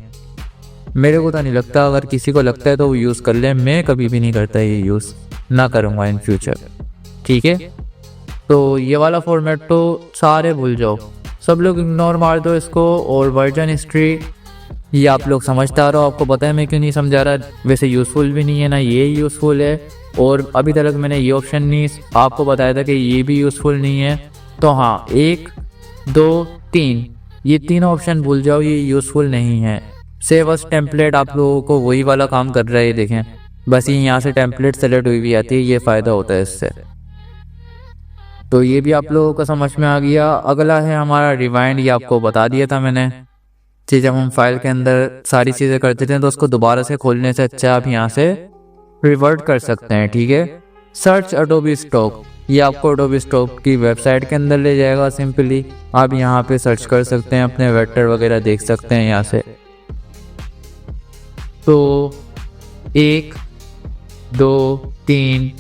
मेरे को तो नहीं लगता। अगर किसी को लगता है तो वो यूज़ कर ले, मैं कभी भी नहीं करता, ये यूज़ ना करूँगा इन फ्यूचर, ठीक है। तो ये वाला फॉर्मेट तो सारे भूल जाओ, सब लोग इग्नोर मार दो इसको। और वर्जन हिस्ट्री ये आप लोग समझता रहो, आपको पता है मैं क्यों नहीं समझा रहा। वैसे यूज़फुल भी नहीं है ना ये यूज़फुल है, और अभी तक मैंने ये ऑप्शन नहीं आपको बताया था कि ये भी यूज़फुल नहीं है। तो हाँ 1 2 3 ये तीनों ऑप्शन भूल जाओ, ये यूज़फुल नहीं है। सेव अस टेम्पलेट आप लोगों को वही वाला काम कर रहा है, देखें बस ये यहाँ से टेम्पलेट सेलेक्ट हुई भी आती है, ये फ़ायदा होता है इससे। तो ये भी आप लोगों को समझ में आ गया। अगला है हमारा रिवाइंड। ये आपको बता दिया था मैंने कि जब हम फाइल के अंदर सारी चीज़ें करते थे तो उसको दोबारा से खोलने से अच्छा आप यहाँ से रिवर्ट कर सकते हैं, ठीक है। सर्च एडोबी स्टॉक, ये आपको एडोबी स्टॉक की वेबसाइट के अंदर ले जाएगा। सिंपली आप यहाँ पे सर्च कर सकते हैं, अपने वेक्टर वगैरह देख सकते हैं यहाँ से। तो 1 2 3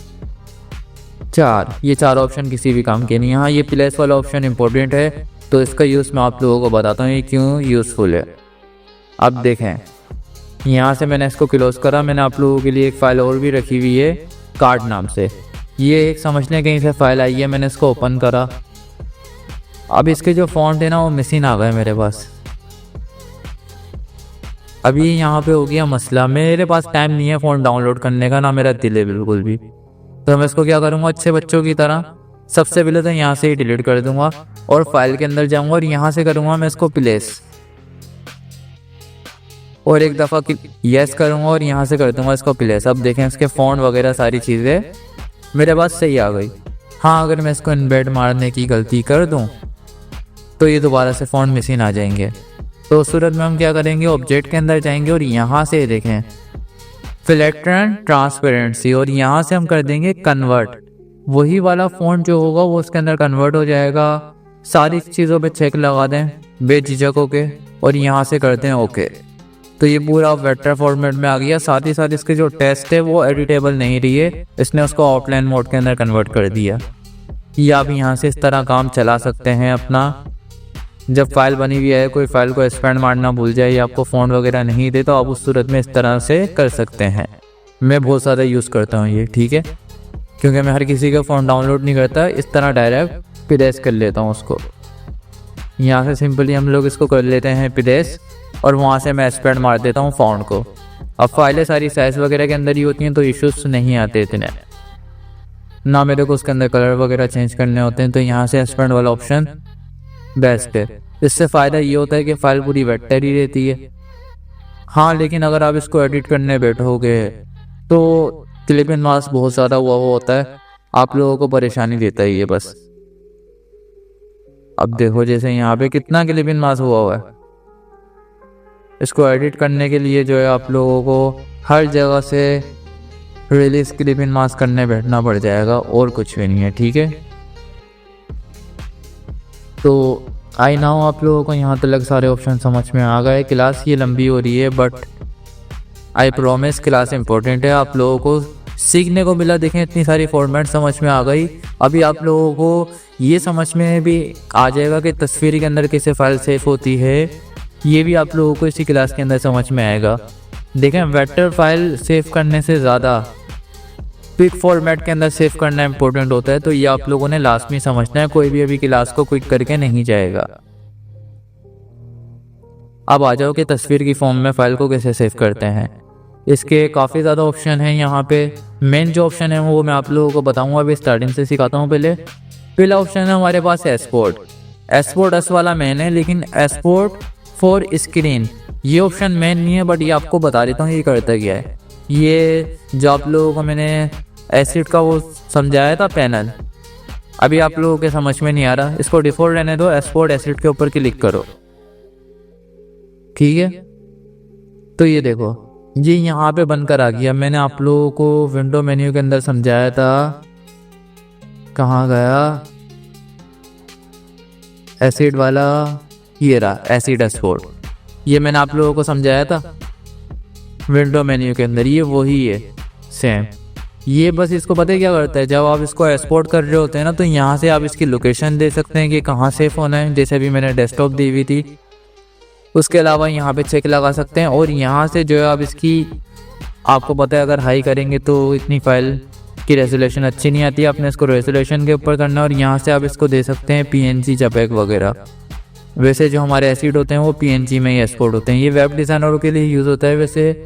4 ये 4 ऑप्शन किसी भी काम के नहीं। यहाँ ये प्लेस वाला ऑप्शन इंपॉर्टेंट है, तो इसका यूज़ मैं आप लोगों को बताता हूँ ये क्यों यूज़फुल है। अब देखें यहाँ से मैंने इसको क्लोज करा, मैंने आप लोगों के लिए एक फ़ाइल और भी रखी हुई है कार्ड नाम से। ये एक समझने कहीं से फाइल आई है, मैंने इसको ओपन करा। अब इसके जो फॉन्ट है ना वो मिसिंग आ गए मेरे पास। अभी यहाँ पे हो गया मसला, मेरे पास टाइम नहीं है फ़ॉन्ट डाउनलोड करने का, ना मेरा दिल है बिल्कुल भी। तो मैं इसको क्या करूँगा अच्छे बच्चों की तरह, सबसे पहले तो यहाँ से ही डिलीट कर दूँगा और फाइल के अंदर जाऊँगा और यहाँ से करूँगा मैं इसको प्लेस। और एक दफ़ा यस करूँगा और यहाँ से कर दूँगा इसको प्लेस। अब देखें इसके फ़ॉन्ट वगैरह सारी चीज़ें मेरे पास सही आ गई। हाँ, अगर मैं इसको इनबेड मारने की गलती कर दूँ तो ये दोबारा से फ़ॉन्ट मिसिंग आ जाएंगे। तो उस सूरत में हम क्या करेंगे, ऑब्जेक्ट के अंदर जाएंगे और यहाँ से देखें फिल्टर एंड ट्रांसपेरेंसी, और यहाँ से हम कर देंगे कन्वर्ट। वही वाला फ़ॉन्ट जो होगा वो उसके अंदर कन्वर्ट हो जाएगा। सारी चीज़ों पे चेक लगा दें बेझिझक होके और यहाँ से करते हैं ओके। तो ये पूरा वेक्टर फॉर्मेट में आ गया। साथ ही साथ इसके जो टेक्स्ट है वो एडिटेबल नहीं रही है, इसने उसको आउटलाइन मोड के अंदर कन्वर्ट कर दिया। ये आप यहाँ से इस तरह काम चला सकते हैं अपना। जब फाइल बनी हुई है, कोई फाइल को एक्सपेंड मारना भूल जाए या आपको फ़ॉन्ट वगैरह नहीं दे, तो आप उस सूरत में इस तरह से कर सकते हैं। मैं बहुत ज़्यादा यूज़ करता हूँ ये, ठीक है, क्योंकि मैं हर किसी का फ़ॉन्ट डाउनलोड नहीं करता, इस तरह डायरेक्ट प्रेस कर लेता हूँ उसको। यहाँ से सिंपली हम लोग इसको कर लेते हैं प्रेस और वहाँ से मैं एक्सपेंड मार देता हूँ फ़ॉन्ट को। अब फाइलें सारी साइज़ वगैरह के अंदर ही होती हैं तो इश्यूज़ नहीं आते इतने, ना मेरे को उसके अंदर कलर वगैरह चेंज करने होते हैं। तो यहाँ से एक्सपेंड वाला ऑप्शन बेस्ट है। इससे फ़ायदा ये होता है कि फ़ाइल पूरी वेक्टर ही रहती है। हाँ, लेकिन अगर आप इसको एडिट करने बैठोगे तो क्लिप एंड मास्क बहुत ज़्यादा हुआ होता है, आप लोगों को परेशानी देता है ये बस। अब देखो जैसे यहाँ पे कितना क्लिप एंड मास्क हुआ है। इसको एडिट करने के लिए जो है आप लोगों को हर जगह से रिलीज क्लिप एंड मास्क करने बैठना पड़ जाएगा, और कुछ भी नहीं है, ठीक है। तो आई नाउ आप लोगों को यहाँ तक सारे ऑप्शन समझ में आ गए। क्लास ये लंबी हो रही है but I promise class important है, आप लोगों को सीखने को मिला। देखें इतनी सारी फॉर्मेट समझ में आ गई। अभी आप लोगों को ये समझ में भी आ जाएगा कि तस्वीर के अंदर कैसे फाइल सेव होती है, ये भी आप लोगों को इसी क्लास के अंदर समझ में आएगा। देखें वेक्टर फाइल सेव करने से ज़्यादा क्विक फॉर्मेट के अंदर सेव करना इंपॉर्टेंट होता है, तो ये आप लोगों ने लास्ट में समझना है। कोई भी अभी क्लास को क्विक करके नहीं जाएगा। अब आ जाओ कि तस्वीर की फॉर्म में फाइल को कैसे सेव करते हैं। इसके काफ़ी ज़्यादा ऑप्शन हैं यहाँ पे। मेन जो ऑप्शन है वो मैं आप लोगों को बताऊँगा, अभी स्टार्टिंग से सिखाता हूँ। पहला ऑप्शन है हमारे पास एक्सपोर्ट। एक्सपोर्ट एस वाला मेन है, लेकिन एक्सपोर्ट फॉर स्क्रीन ये ऑप्शन मेन नहीं है, बट ये आपको बता देता हूँ ये करता क्या है। ये जो आप लोगों को मैंने एसिड का वो समझाया था पैनल, अभी आप लोगों के समझ में नहीं आ रहा, इसको डिफॉल्ट रहने दो। एक्सपोर्ट एसिड के ऊपर क्लिक करो, ठीक है। तो ये देखो ये यहाँ पे बनकर आ गया। मैंने आप लोगों को विंडो मेन्यू के अंदर समझाया था, कहाँ गया एसिड वाला, ये रहा एसिड एक्सपोर्ट। ये मैंने आप लोगों को समझाया था विंडो मेन्यू के अंदर, ये वही है सेम। ये बस इसको पता है क्या करता है, जब आप इसको एक्सपोर्ट कर रहे होते हैं ना, तो यहाँ से आप इसकी लोकेशन दे सकते हैं कि कहाँ सेव होना है। जैसे अभी मैंने डेस्कटॉप दी हुई थी, उसके अलावा यहाँ पे चेक लगा सकते हैं। और यहाँ से जो है आप इसकी, आपको पता है अगर हाई करेंगे तो इतनी फाइल की रेजोल्यूशन अच्छी नहीं आती है, आपने इसको रेजोल्यूशन के ऊपर करना है। और यहाँ से आप इसको दे सकते हैं PNG JPEG वगैरह। वैसे जो हमारे एसिड होते हैं वो PNG में ही एक्सपोर्ट होते हैं। ये वेब डिज़ाइनरों के लिए यूज़ होता है। वैसे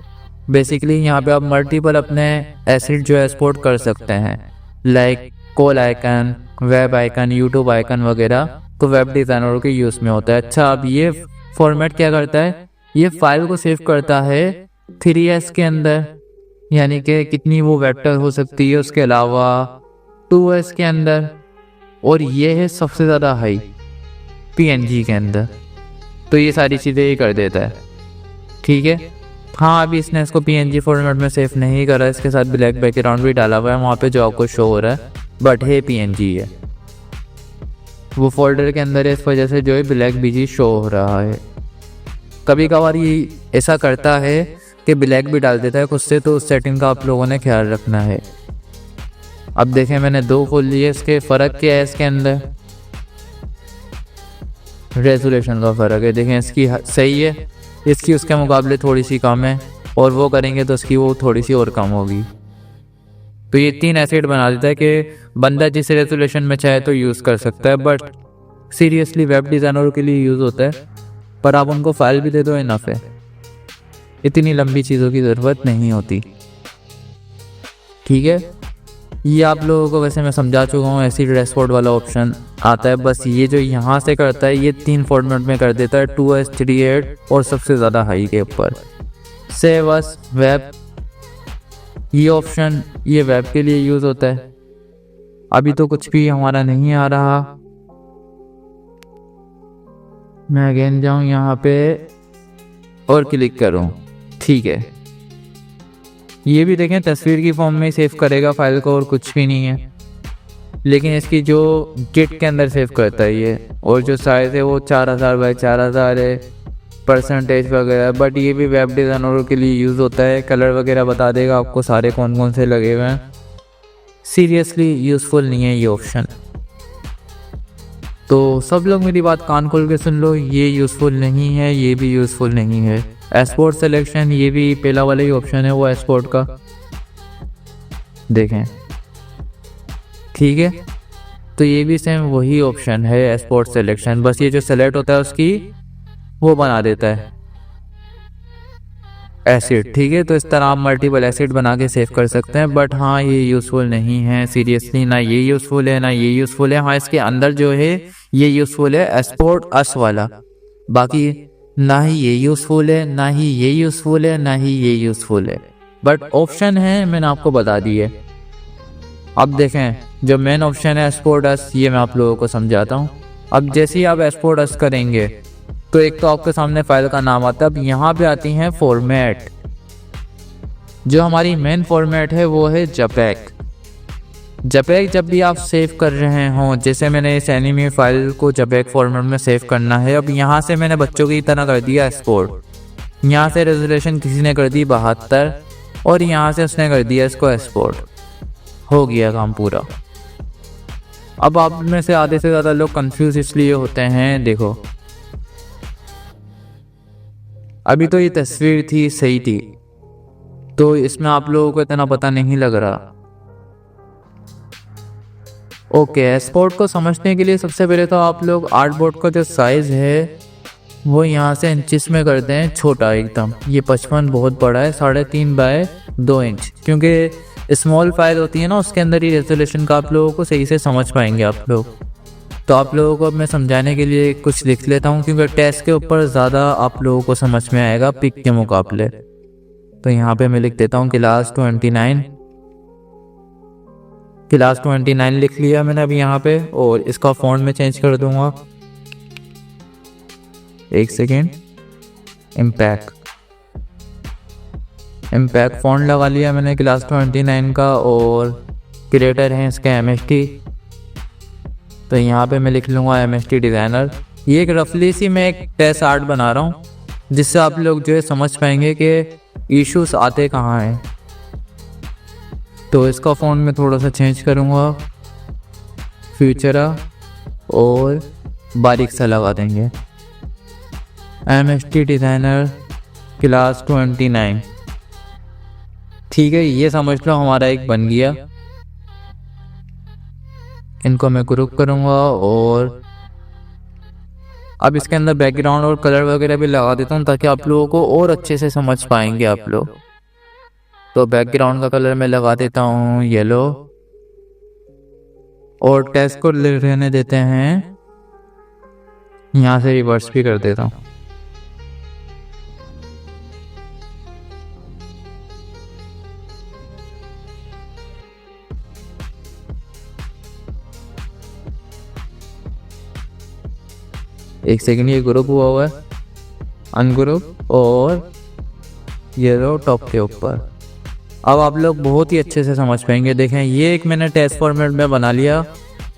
बेसिकली यहाँ पे आप मल्टीपल अपने एसिड जो एक्सपोर्ट कर सकते हैं, like call icon, web icon, YouTube icon वगैरह, तो वेब डिज़ाइनरों के यूज़ में होता है। अच्छा, अब ये फॉर्मेट क्या करता है, ये फाइल को सेव करता है 3S के अंदर, यानी कि कितनी वो वेक्टर हो सकती है, उसके अलावा 2S के अंदर, और ये है सबसे ज़्यादा हाई PNG के अंदर। तो ये सारी चीज़ें ही कर देता है, ठीक है। हाँ, अभी इसने इसको PNG फॉर्मेट में सेव नहीं करा, इसके साथ ब्लैक बैकग्राउंड भी डाला हुआ है वहाँ पे जो आपको शो हो रहा है, बट है PNG है, वो फोल्डर के अंदर है, इस वजह से जो है ब्लैक BG शो हो रहा है। कभी कभार ये ऐसा करता है कि ब्लैक भी डाल देता है खुद से, तो उस सेटिंग का आप लोगों ने ख्याल रखना है। अब देखें मैंने 2 खोल लिए, इसके फ़र्क क्या है, इसके अंदर रेजोल्यूशन का फ़र्क है। देखें इसकी सही है, इसकी उसके मुकाबले थोड़ी सी कम है, और वो करेंगे तो उसकी वो थोड़ी सी और कम होगी। तो ये 3 एसिड बना देता है कि बंदा जिस रेजोल्यूशन में चाहे तो यूज़ कर सकता है, बट सीरियसली वेब डिज़ाइनरों के लिए यूज़ होता है। पर आप उनको फाइल भी दे दो, इनफ है, इतनी लंबी चीज़ों की ज़रूरत नहीं होती, ठीक है। ये आप लोगों को वैसे मैं समझा चुका हूँ। एसिड एक्सपोर्ट वाला ऑप्शन आता है, बस ये जो यहाँ से करता है ये 3 फॉर्मेट में कर देता है, 2S, 3.8 और सबसे ज़्यादा हाई के ऊपर। सेव अस वेब, ये ऑप्शन ये वेब के लिए यूज होता है। अभी तो कुछ भी हमारा नहीं आ रहा। मैं अगेन जाऊं यहाँ पे और क्लिक करूं, ठीक है। ये भी देखें तस्वीर की फॉर्म में सेव करेगा फाइल को और कुछ भी नहीं है, लेकिन इसकी जो गिट के अंदर सेव करता है ये, और जो साइज है वो 4000 बाई 4000 है, परसेंटेज वगैरह। बट ये भी वेब डिज़ाइनरों के लिए यूज़ होता है, कलर वगैरह बता देगा आपको सारे कौन कौन से लगे हुए हैं। सीरियसली यूज़फुल नहीं है ये ऑप्शन। तो सब लोग मेरी बात कान खोल के सुन लो, ये यूज़फुल नहीं है, ये भी यूज़फुल नहीं है। एक्सपोर्ट सिलेक्शन, ये भी पहला वाला ही ऑप्शन है वो एक्सपोर्ट का, देखें, ठीक है। तो ये भी सेम वही ऑप्शन है एक्सपोर्ट सिलेक्शन, बस ये जो सेलेक्ट होता है उसकी वो बना देता है एसिड, ठीक है। तो इस तरह आप मल्टीपल एसिड बना के सेव कर सकते हैं। बट हाँ, ये यूज़फुल नहीं है सीरियसली, ना ये यूज़फुल है ना ये यूज़फुल है। हाँ, इसके अंदर जो है ये यूज़फुल है एक्सपोर्ट अस वाला, बाकी ना ही ये यूज़फुल है, ना ही ये यूज़फुल है, ना ही ये यूज़फुल है। बट ऑप्शन है, मैंने आपको बता दी है। अब देखें जो मेन ऑप्शन है एक्सपोर्ट अस, ये मैं आप लोगों को समझाता हूँ। अब जैसे ही आप एक्सपोर्ट अस करेंगे तो एक तो आपके सामने फाइल का नाम आता है। अब यहाँ पे आती हैं फॉर्मेट। जो हमारी मेन फॉर्मेट है वो है JPEG। JPEG जब भी आप सेव कर रहे हों, जैसे मैंने इस एनिमे फाइल को JPEG फॉर्मेट में सेव करना है। अब यहाँ से मैंने बच्चों की तरह कर दिया एक्सपोर्ट, यहाँ से रेजोल्यूशन किसी ने कर दी 72 और यहाँ से उसने कर दिया इसको एक्सपोर्ट, हो गया काम पूरा। अब आप में से आधे से ज़्यादा लोग कंफ्यूज इसलिए होते हैं, देखो अभी तो ये तस्वीर थी सही थी, तो इसमें आप लोगों को इतना पता नहीं लग रहा। ओके, एक्सपोर्ट को समझने के लिए सबसे पहले तो आप लोग आर्टबोर्ड का जो साइज़ है वो यहाँ से इंचिस में कर दें छोटा एकदम। ये 55 बहुत बड़ा है, 3.5 बाय 2 इंच, क्योंकि स्मॉल फाइल होती है ना उसके अंदर ही रेजोल्यूशन का आप लोगों को सही से समझ पाएंगे आप लोग। तो आप लोगों को अब मैं समझाने के लिए कुछ लिख लेता हूँ, क्योंकि टेक्स्ट के ऊपर ज़्यादा आप लोगों को समझ में आएगा पिक के मुकाबले। तो यहाँ पे मैं लिख देता हूँ क्लास 29, क्लास 29 लिख लिया मैंने अभी यहाँ पे, और इसका फ़ॉन्ट में चेंज कर दूँगा, एक सेकेंड, इम्पैक्ट फ़ॉन्ट लगा लिया मैंने क्लास 29 का, और क्रिएटर है इसका MST। तो यहाँ पे मैं लिख लूँगा MST डिज़ाइनर। ये एक रफली सी मैं एक टेस्ट आर्ट बना रहा हूँ, जिससे आप लोग जो है समझ पाएंगे कि इश्यूज आते कहाँ हैं। तो इसका फ़ॉन्ट में थोड़ा सा चेंज करूँगा, फ्यूचरा, और बारीक सा लगा देंगे MST डिज़ाइनर क्लास 29, ठीक है। ये समझ लो हमारा एक बन गया। इनको मैं ग्रुप करूँगा, और अब इसके अंदर बैकग्राउंड और कलर वगैरह भी लगा देता हूँ ताकि आप लोगों को और अच्छे से समझ पाएंगे आप लोग। तो बैकग्राउंड का कलर मैं लगा देता हूँ येलो, और टेक्स्ट को रहने देते हैं, यहाँ से रिवर्स भी कर देता हूँ। एक सेकंड, ये ग्रुप हुआ है, अनग्रुप, और ये लो टॉप के ऊपर। अब आप लोग बहुत ही अच्छे से समझ पाएंगे। देखें ये एक मैंने टेक्स्ट फॉर्मेट में बना लिया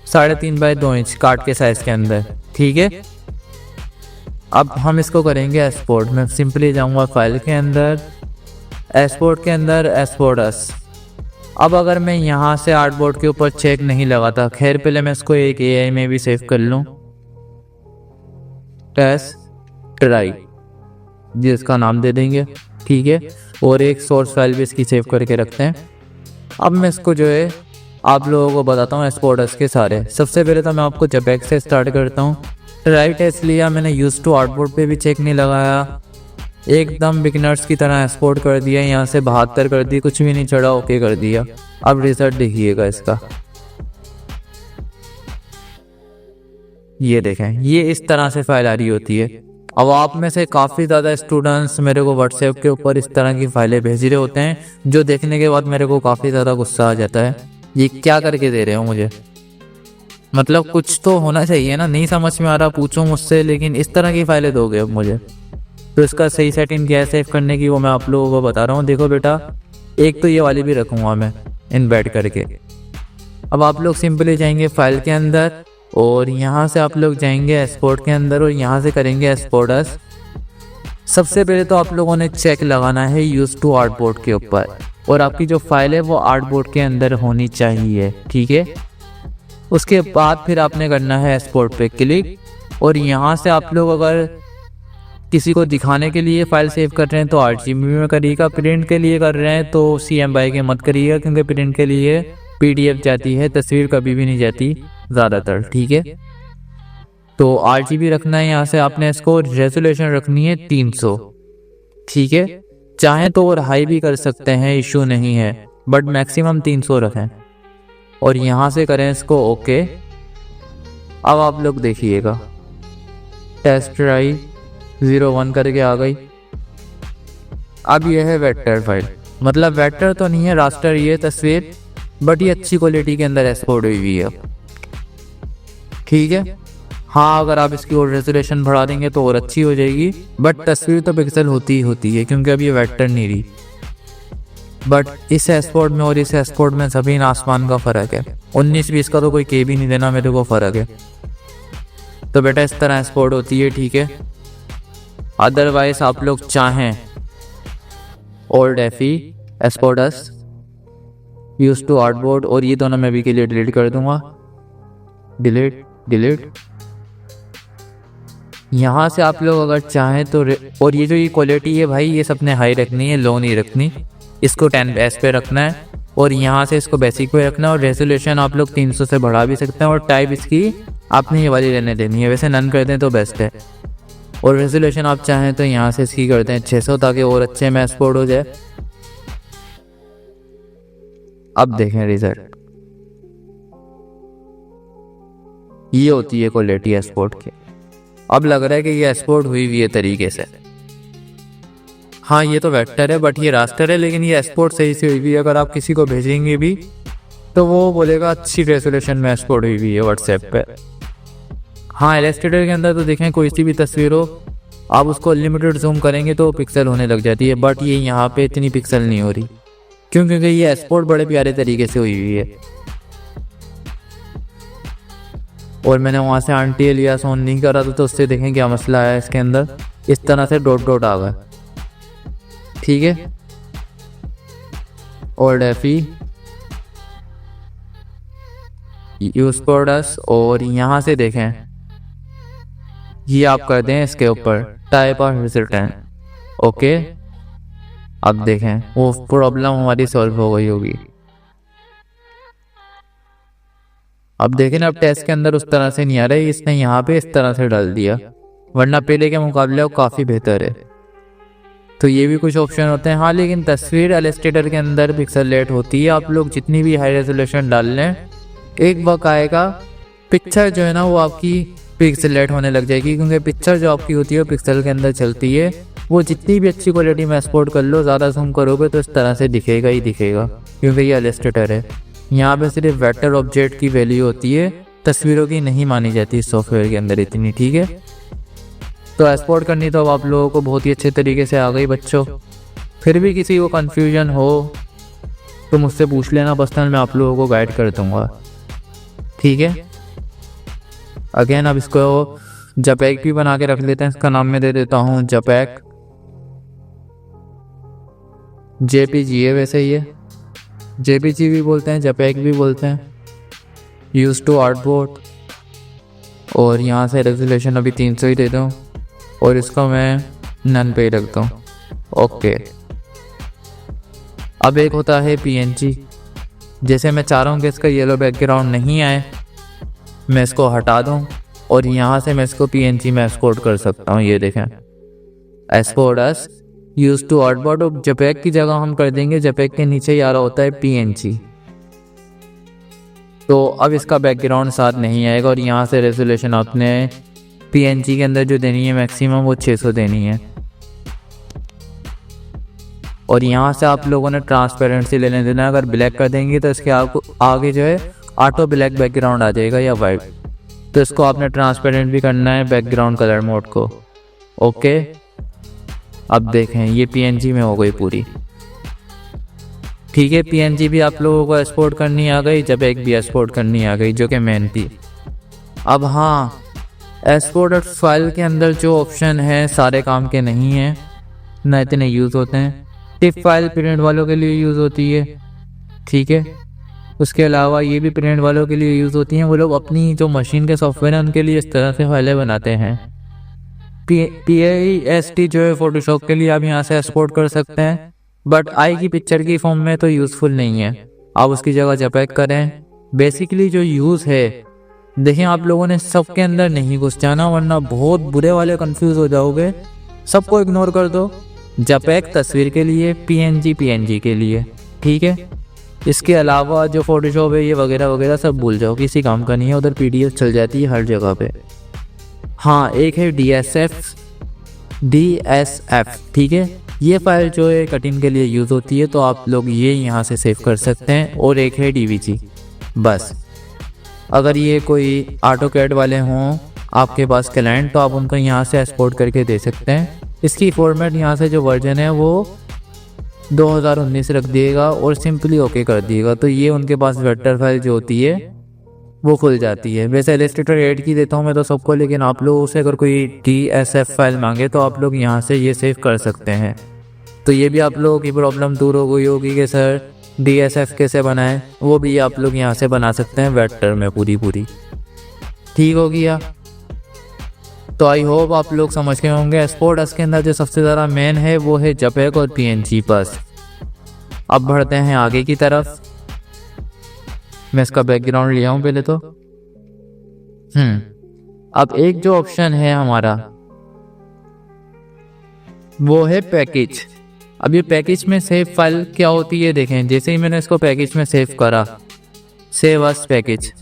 3.5 बाय 2 इंच कार्ड के साइज के अंदर, ठीक है। अब हम इसको करेंगे एक्सपोर्ट। मैं सिंपली जाऊंगा फाइल के अंदर, एक्सपोर्ट के अंदर, एक्सपोर्ट अस। अब अगर मैं यहाँ से आर्टबोर्ड के ऊपर चेक नहीं लगाता, खैर पहले मैं इसको एक AI में भी सेव कर लूँ, टेस्ट ट्राई जिसका नाम दे देंगे, ठीक है। और एक सोर्स फाइल भी इसकी सेव करके रखते हैं। अब मैं इसको जो है आप लोगों को बताता हूँ एक्सपोर्टर्स के सारे। सबसे पहले तो मैं आपको JPEG से स्टार्ट करता हूँ। ट्राई टेस्ट लिया मैंने, यूज टू आर्टबोर्ड पे भी चेक नहीं लगाया, एकदम बिगिनर्स की तरह एक्सपोर्ट कर दिया, यहाँ से 72 कर दी, कुछ भी नहीं चढ़ा, ओके कर दिया। अब रिजल्ट देखिएगा इसका, ये देखें, ये इस तरह से फाइल आ रही होती है। अब आप में से काफ़ी ज़्यादा स्टूडेंट्स मेरे को व्हाट्सएप के ऊपर इस तरह की फाइलें भेज रहे होते हैं, जो देखने के बाद मेरे को काफ़ी ज़्यादा गुस्सा आ जाता है। ये क्या करके दे रहे हो मुझे? मतलब कुछ तो होना चाहिए ना, नहीं समझ में आ रहा पूछो मुझसे, लेकिन इस तरह की फाइलें दोगे अब मुझे। तो इसका सही सेटिंग क्या है सेव करने की, वो मैं आप लोगों को बता रहा हूँ। देखो बेटा, एक तो ये वाली भी रखूँगा मैं इनबैड करके। अब आप लोग सिंपली जाएंगे फाइल के अंदर और यहाँ से आप लोग जाएंगे एक्सपोर्ट के अंदर और यहाँ से करेंगे एक्सपोर्ट एज। सबसे पहले तो आप लोगों ने चेक लगाना है यूज टू आर्टबोर्ड के ऊपर, और आपकी जो फाइल है वो आर्टबोर्ड के अंदर होनी चाहिए, ठीक है। उसके बाद फिर आपने करना है एक्सपोर्ट पे क्लिक, और यहाँ से आप लोग अगर किसी को दिखाने के लिए फाइल सेव कर रहे हैं तो RGB में करिएगा, प्रिंट के लिए कर रहे हैं तो CMY के मत करिएगा, क्योंकि प्रिंट के लिए PDF जाती है, तस्वीर कभी भी नहीं जाती ज़्यादातर, ठीक है। तो RGB रखना है, यहाँ से आपने इसको रेजोल्यूशन रखनी है 300, ठीक है। चाहे तो और हाई भी कर सकते हैं, इशू नहीं है, बट मैक्सिमम 300 रखें और यहाँ से करें इसको ओके। अब आप लोग देखिएगा टेस्ट ट्राई 01 करके आ गई। अब ये है वेक्टर फाइल, मतलब वेक्टर तो नहीं है, रास्टर ये तस्वीर, बट ये अच्छी क्वालिटी के अंदर एक्सपोर्ट हुई हुई है, ठीक है। हाँ, अगर आप इसकी और रेजोल्यूशन बढ़ा देंगे तो और अच्छी हो जाएगी, बट तस्वीर तो पिक्सल होती ही होती है, क्योंकि अब ये वेक्टर नहीं रही। बट इस एक्सपोर्ट में और इस एक्सपोर्ट में ज़मीन आसमान का फ़र्क है। 19-20 का तो कोई के भी नहीं देना मेरे को, फ़र्क है। तो बेटा इस तरह एक्सपोर्ट होती है, ठीक है। अदरवाइज आप लोग चाहें ओल्ड एफी export as use to artboard, और ये दोनों मैं भी के लिए डिलीट कर दूंगा, डिलीट। यहाँ से आप लोग अगर चाहें तो और ये जो ये क्वालिटी है भाई, ये सबने हाई रखनी है, लो नहीं रखनी। इसको 10S पे रखना है और यहाँ से इसको बेसिक पे रखना है, और रेजोल्यूशन आप लोग 300 से बढ़ा भी सकते हैं, और टाइप इसकी आपने ये वाली रहने देनी है, वैसे नन कर दें तो बेस्ट है। और रेजोल्यूशन आप चाहें तो यहाँ से इसकी करते हैं 600, ताकि और अच्छे में एक्सपोर्ट हो जाए। अब देखें रिजल्ट, ये होती है क्वालिटी एक्सपोर्ट की। अब लग रहा है कि ये एक्सपोर्ट हुई हुई है तरीके से। हाँ, ये तो वेक्टर है बट ये रास्टर है, लेकिन ये एक्सपोर्ट सही से हुई हुई है। अगर आप किसी को भेजेंगे भी तो वो बोलेगा अच्छी रेजोल्यूशन में एक्सपोर्ट हुई हुई है व्हाट्सएप पे। हाँ, इलस्ट्रेटर के अंदर तो देखें कोई सी भी तस्वीर हो, आप उसको अनलिमिटेड जूम करेंगे तो पिक्सल होने लग जाती है, बट ये यहाँ पे इतनी पिक्सल नहीं हो रही, क्योंकि ये एक्सपोर्ट बड़े प्यारे तरीके से हुई हुई है। और मैंने वहाँ से आंटी एलियास ऑन नहीं करा था, तो उससे देखें क्या मसला आया इसके अंदर, इस तरह से डॉट डॉट आ गया, ठीक है। ओल्ड एफी यूज प्रोडक्ट्स, और यहाँ से देखें ये आप कर दें इसके ऊपर टाइप ऑफ रिजल्टेंट, ओके। अब देखें वो प्रॉब्लम हमारी सॉल्व हो गई होगी। अब देखें ना, अब टेस्ट के अंदर उस तरह से नहीं आ रहा है, इसने यहाँ पे इस तरह से डाल दिया, वरना पहले के मुकाबले वो काफ़ी बेहतर है। तो ये भी कुछ ऑप्शन होते हैं। हाँ, लेकिन तस्वीर इलस्ट्रेटर के अंदर पिक्सल रेट होती है, आप लोग जितनी भी हाई रेजोल्यूशन डाल लें, एक वक्त आएगा पिक्चर जो है ना वो आपकी पिक्सल रेट होने लग जाएगी, क्योंकि पिक्चर जो आपकी होती है वो पिक्सल के अंदर चलती है। वो जितनी भी अच्छी क्वालिटी में एक्सपोर्ट कर लो, ज़्यादा जूम करोगे तो इस तरह से दिखेगा ही दिखेगा, क्योंकि ये इलस्ट्रेटर है। यहाँ पे सिर्फ वेक्टर ऑब्जेक्ट की वैल्यू होती है, तस्वीरों की नहीं मानी जाती इस सॉफ्टवेयर के अंदर इतनी, ठीक है। तो एक्सपोर्ट करनी तो अब आप लोगों को बहुत ही अच्छे तरीके से आ गई बच्चों। फिर भी किसी को कन्फ्यूजन हो तो मुझसे पूछ लेना पर्सनल, मैं आप लोगों को गाइड कर दूँगा, ठीक है। अगेन अब इसको जपैक भी बना के रख लेते हैं, इसका नाम मैं दे देता हूँ जपैक। JPG है वैसे, ये JPG भी बोलते हैं, जपैक भी बोलते हैं, यूज टू आर्टबोर्ड। और यहाँ से रेजोल्यूशन अभी 300 ही दे दूँ, और इसको मैं नन पे ही रखता हूँ, ओके। अब एक होता है PNG, जैसे मैं चाह रहा हूँ कि इसका येलो बैकग्राउंड नहीं आए, मैं इसको हटा दूँ और यहाँ से मैं इसको PNG में एक्सपोर्ट कर सकता हूँ। ये देखें export as use to artboard, JPEG की जगह हम कर देंगे, जपैक के नीचे ही आ रहा होता है PNG। तो अब इसका बैकग्राउंड साथ नहीं आएगा, और यहाँ से रेजोल्यूशन आपने PNG के अंदर जो देनी है मैक्सिमम वो 600 देनी है। और यहाँ से आप लोगों ने ट्रांसपेरेंसी लेने देना। अगर ब्लैक कर देंगे तो इसके आपको आगे जो है ऑटो ब्लैक बैकग्राउंड आ जाएगा या वाइट, तो इसको आपने ट्रांसपेरेंट भी करना है बैकग्राउंड कलर मोड को। ओके, अब देखें ये PNG में हो गई पूरी। ठीक है, PNG भी आप लोगों को एक्सपोर्ट करनी आ गई, JPEG भी एक्सपोर्ट करनी आ गई, जो कि मेन थी। अब हाँ, एक्सपोर्ट फाइल के अंदर जो ऑप्शन है सारे काम के नहीं हैं, ना इतने यूज़ होते हैं। टिप फाइल प्रिंट वालों के लिए यूज़ होती है, ठीक है। उसके अलावा ये भी प्रिंट वालों के लिए यूज़ होती हैं। वो लोग अपनी जो मशीन के सॉफ्टवेयर है उनके लिए इस तरह से फाइलें बनाते हैं। PAST जो है फोटोशॉप के लिए आप यहाँ से एक्सपोर्ट कर सकते हैं, बट आएगी पिक्चर की फॉर्म में तो यूज़फुल नहीं है। आप उसकी जगह JPEG करें। बेसिकली जो यूज़ है, देखिए आप लोगों ने सबके अंदर नहीं घुस जाना, वरना बहुत बुरे वाले कंफ्यूज हो जाओगे। सबको इग्नोर कर दो। JPEG तस्वीर के लिए, PNG के लिए, ठीक है। इसके अलावा जो फोटोशॉप है ये वगैरह वगैरह सब भूल जाओ, किसी काम का नहीं है। उधर PDF चल जाती है हर जगह पे। हाँ, एक है DSF, ठीक है। ये फाइल जो है कटिंग के लिए यूज़ होती है, तो आप लोग ये यहाँ से सेव कर सकते हैं। और एक है DVG। बस अगर ये कोई AutoCAD वाले हों आपके पास क्लाइंट, तो आप उनको यहाँ से एक्सपोर्ट करके दे सकते हैं। इसकी फॉर्मेट यहाँ से जो वर्जन है वो 2019 रख दिएगा और सिंपली ओके कर दिएगा, तो ये उनके पास वेक्टर फाइल जो होती है वो खुल जाती है। वैसे इलस्ट्रेटर 8 की देता हूँ मैं तो सबको, लेकिन आप लोगों से अगर कोई DSF फाइल मांगे तो आप लोग यहाँ से ये सेव कर सकते हैं। तो ये भी आप लोगों की प्रॉब्लम दूर हो गई होगी कि सर DSF कैसे बनाएं, वो भी आप लोग यहाँ से बना सकते हैं वेक्टर में पूरी। ठीक हो गया। तो आई होप आप लोग समझ गए होंगे। एक्सपोर्ट के अंदर जो सबसे ज़्यादा मेन है वो है JPEG और PNG। बस अब बढ़ते हैं आगे की तरफ। मैं इसका बैकग्राउंड ले आऊँ पहले तो। अब एक जो ऑप्शन है हमारा वो है पैकेज। अब ये पैकेज में सेव फाइल क्या होती है देखें। जैसे ही मैंने इसको पैकेज में सेव करा, सेव अस पैकेज,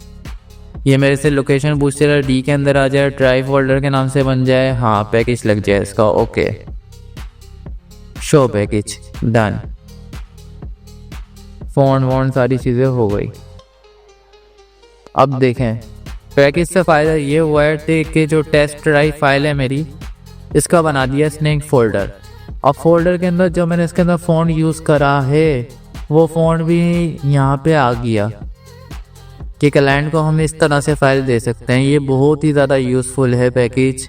ये मेरे से लोकेशन पूछते रहा, D के अंदर आ जाए, ड्राइव फोल्डर के नाम से बन जाए, हाँ पैकेज लग जाए इसका। Okay, show package, done. Font सारी चीज़ें हो गई। अब देखें पैकेज से फ़ायदा ये हुआ है कि जो टेस्ट ड्राइव फाइल है मेरी, इसका बना दिया इसने एक फ़ोल्डर। अब फोल्डर के अंदर जो मैंने इसके अंदर फ़ॉन्ट यूज़ करा है वो फ़ॉन्ट भी यहाँ पे आ गया कि क्लाइंट को हम इस तरह से फाइल दे सकते हैं। ये बहुत ही ज़्यादा यूज़फुल है पैकेज।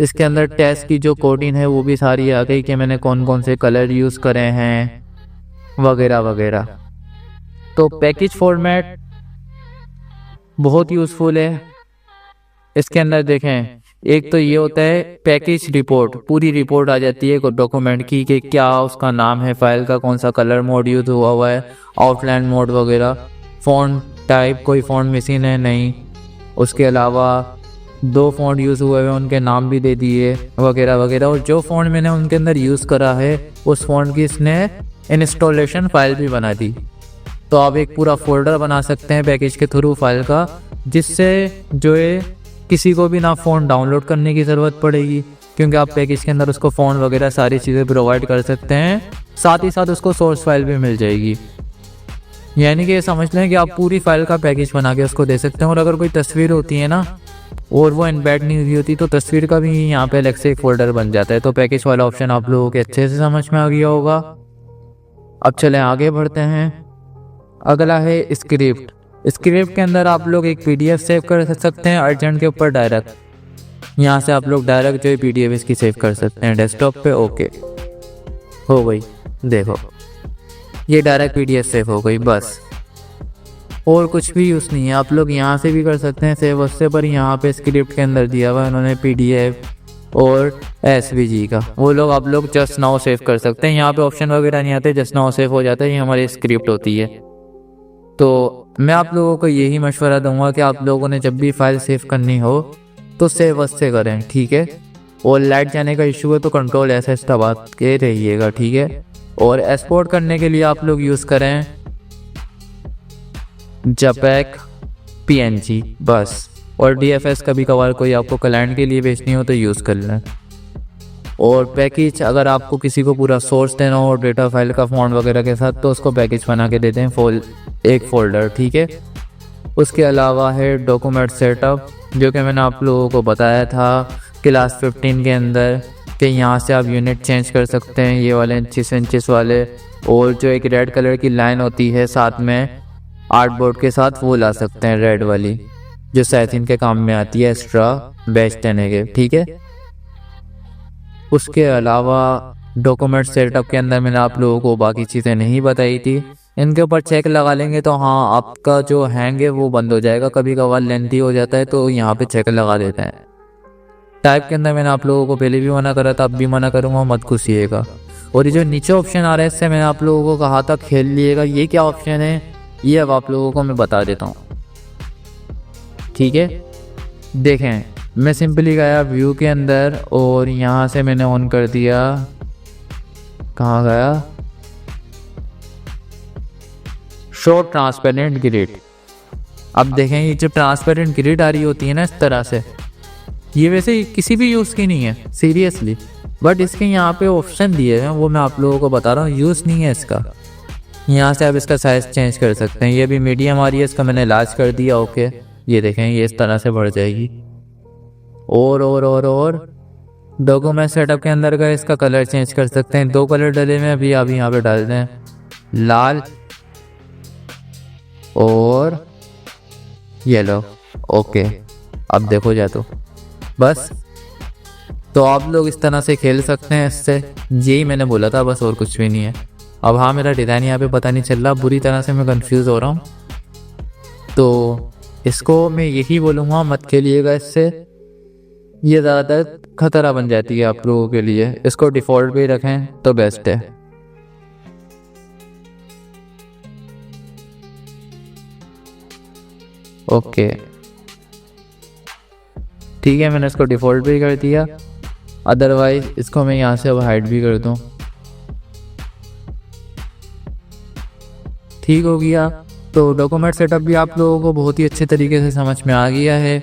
इसके अंदर टेस्ट की जो कोडिंग है वो भी सारी आ गई कि मैंने कौन कौन से कलर यूज़ करे हैं वगैरह वगैरह। तो पैकेज फॉर्मेट बहुत यूज़फुल है। इसके अंदर देखें, एक तो ये होता है पैकेज रिपोर्ट, पूरी रिपोर्ट आ जाती है डॉक्यूमेंट की कि क्या उसका नाम है, फाइल का कौन सा कलर मोड यूज़ हुआ है, आउटलाइन मोड वगैरह, फ़ॉन्ट टाइप कोई फ़ॉन्ट मिसिंग है नहीं, उसके अलावा 2 फ़ॉन्ट यूज़ हुए हैं उनके नाम भी दे दिए वगैरह वगैरह। और जो फ़ॉन्ट मैंने उनके अंदर यूज़ करा है उस फ़ॉन्ट की इसने इंस्टॉलेशन फ़ाइल भी बना दी। तो आप एक पूरा फोल्डर बना सकते हैं पैकेज के थ्रू फाइल का, जिससे जो है किसी को भी ना फ़ॉन्ट डाउनलोड करने की ज़रूरत पड़ेगी, क्योंकि आप पैकेज के अंदर उसको फ़ॉन्ट वगैरह सारी चीज़ें प्रोवाइड कर सकते हैं। साथ ही साथ उसको सोर्स फाइल भी मिल जाएगी। यानी कि ये समझ लें कि आप पूरी फाइल का पैकेज बना के उसको दे सकते हैं। और अगर कोई तस्वीर होती है ना और वो एम्बेड नहीं हुई होती तो तस्वीर का भी यहाँ पे अलग से एक फ़ोल्डर बन जाता है। तो पैकेज वाला ऑप्शन आप लोगों के अच्छे से समझ में आ गया होगा। अब चलें आगे बढ़ते हैं। अगला है स्क्रिप्ट। स्क्रिप्ट के अंदर आप लोग एक PDF सेव कर सकते हैं अर्जेंट के ऊपर डायरेक्ट। यहाँ से आप लोग डायरेक्ट जो है PDF इसकी सेव कर सकते हैं डेस्कटॉप पे। ओके हो गई, देखो ये डायरेक्ट PDF सेव हो गई। बस और कुछ भी यूज़ नहीं है। आप लोग यहाँ से भी कर सकते हैं सेव उससे, पर यहाँ पे स्क्रिप्ट के अंदर दिया हुआ है उन्होंने PDF और SVG का, वो लोग आप लोग जस्ट नाउ सेव कर सकते हैं। यहाँ पे ऑप्शन वगैरह नहीं आते, जस्ट नाउ सेव हो जाता है। ये हमारी स्क्रिप्ट होती है। तो मैं आप लोगों को यही मशवरा दूंगा कि आप लोगों ने जब भी फाइल सेव करनी हो तो सेव अस से करें, ठीक है। और लाइट जाने का इशू है तो Ctrl+S दबा के रहिएगा, ठीक है। और एक्सपोर्ट करने के लिए आप लोग यूज़ करें JPEG PNG बस। और DFS कभी कभार कोई आपको क्लाइंट के लिए भेजनी हो तो यूज़ कर लें। और पैकेज अगर आपको किसी को पूरा सोर्स देना हो डेटा फाइल का फॉन्ट वगैरह के साथ तो उसको पैकेज बना के देते हैं एक फ़ोल्डर, ठीक है। उसके अलावा है डॉक्यूमेंट सेटअप, जो कि मैंने आप लोगों को बताया था क्लास 15 के अंदर कि यहाँ से आप यूनिट चेंज कर सकते हैं, ये वाले इंचेस वाले, और जो एक रेड कलर की लाइन होती है साथ में आर्टबोर्ड के साथ वो ला सकते हैं, रेड वाली जो साइथिन के काम में आती है एक्स्ट्रा बैच देने के, ठीक है। उसके अलावा डॉक्यूमेंट सेटअप के अंदर मैंने आप लोगों को बाकी चीज़ें नहीं बताई थी, इनके ऊपर चेक लगा लेंगे तो हाँ आपका जो हैंग है वो बंद हो जाएगा। कभी कभार लेंथी हो जाता है तो यहाँ पे चेक लगा देते हैं। टाइप के अंदर मैंने आप लोगों को पहले भी मना करा था, अब भी मना करूँगा, मत घुसिएगा। और ये जो नीचे ऑप्शन आ रहा है इससे मैंने आप लोगों को कहा था खेल लिएगा। ये क्या ऑप्शन है ये अब आप लोगों को मैं बता देता हूँ, ठीक है। देखें, मैं सिंपली गया व्यू के अंदर और यहाँ से मैंने ऑन कर दिया, कहाँ गया, शो ट्रांसपेरेंट ग्रिड। अब देखें ये जो ट्रांसपेरेंट ग्रिड आ रही होती है ना इस तरह से, ये वैसे किसी भी यूज़ की नहीं है सीरियसली, बट इसके यहाँ पे ऑप्शन दिए हैं वो मैं आप लोगों को बता रहा हूँ, यूज़ नहीं है इसका। यहाँ से आप इसका साइज़ चेंज कर सकते हैं, ये भी मीडियम आ रही है, इसका मैंने लार्ज कर दिया, ओके। ये देखें ये इस तरह से बढ़ जाएगी। और डॉक्यूमेंट सेटअप के अंदर का इसका कलर चेंज कर सकते हैं, 2 कलर डले में अभी आप यहाँ पे डाल दें, लाल और येलो, ओके। अब देखो जा तो बस, तो आप लोग इस तरह से खेल सकते हैं इससे, यही मैंने बोला था बस, और कुछ भी नहीं है। अब हाँ मेरा डिज़ाइन यहाँ पे पता नहीं चल रहा, बुरी तरह से मैं कंफ्यूज हो रहा हूँ, तो इसको मैं यही बोलूँगा मत खेलिएगा इससे, ये ज़्यादातर खतरा बन जाती है आप लोगों के लिए। इसको डिफ़ॉल्ट पे रखें तो बेस्ट है। ओके ठीक है, मैंने इसको डिफ़ॉल्ट पे कर दिया, अदरवाइज इसको मैं यहाँ से अब हाइड भी कर दूँ, ठीक हो गया। तो डॉक्यूमेंट सेटअप भी आप लोगों को बहुत ही अच्छे तरीके से समझ में आ गया है।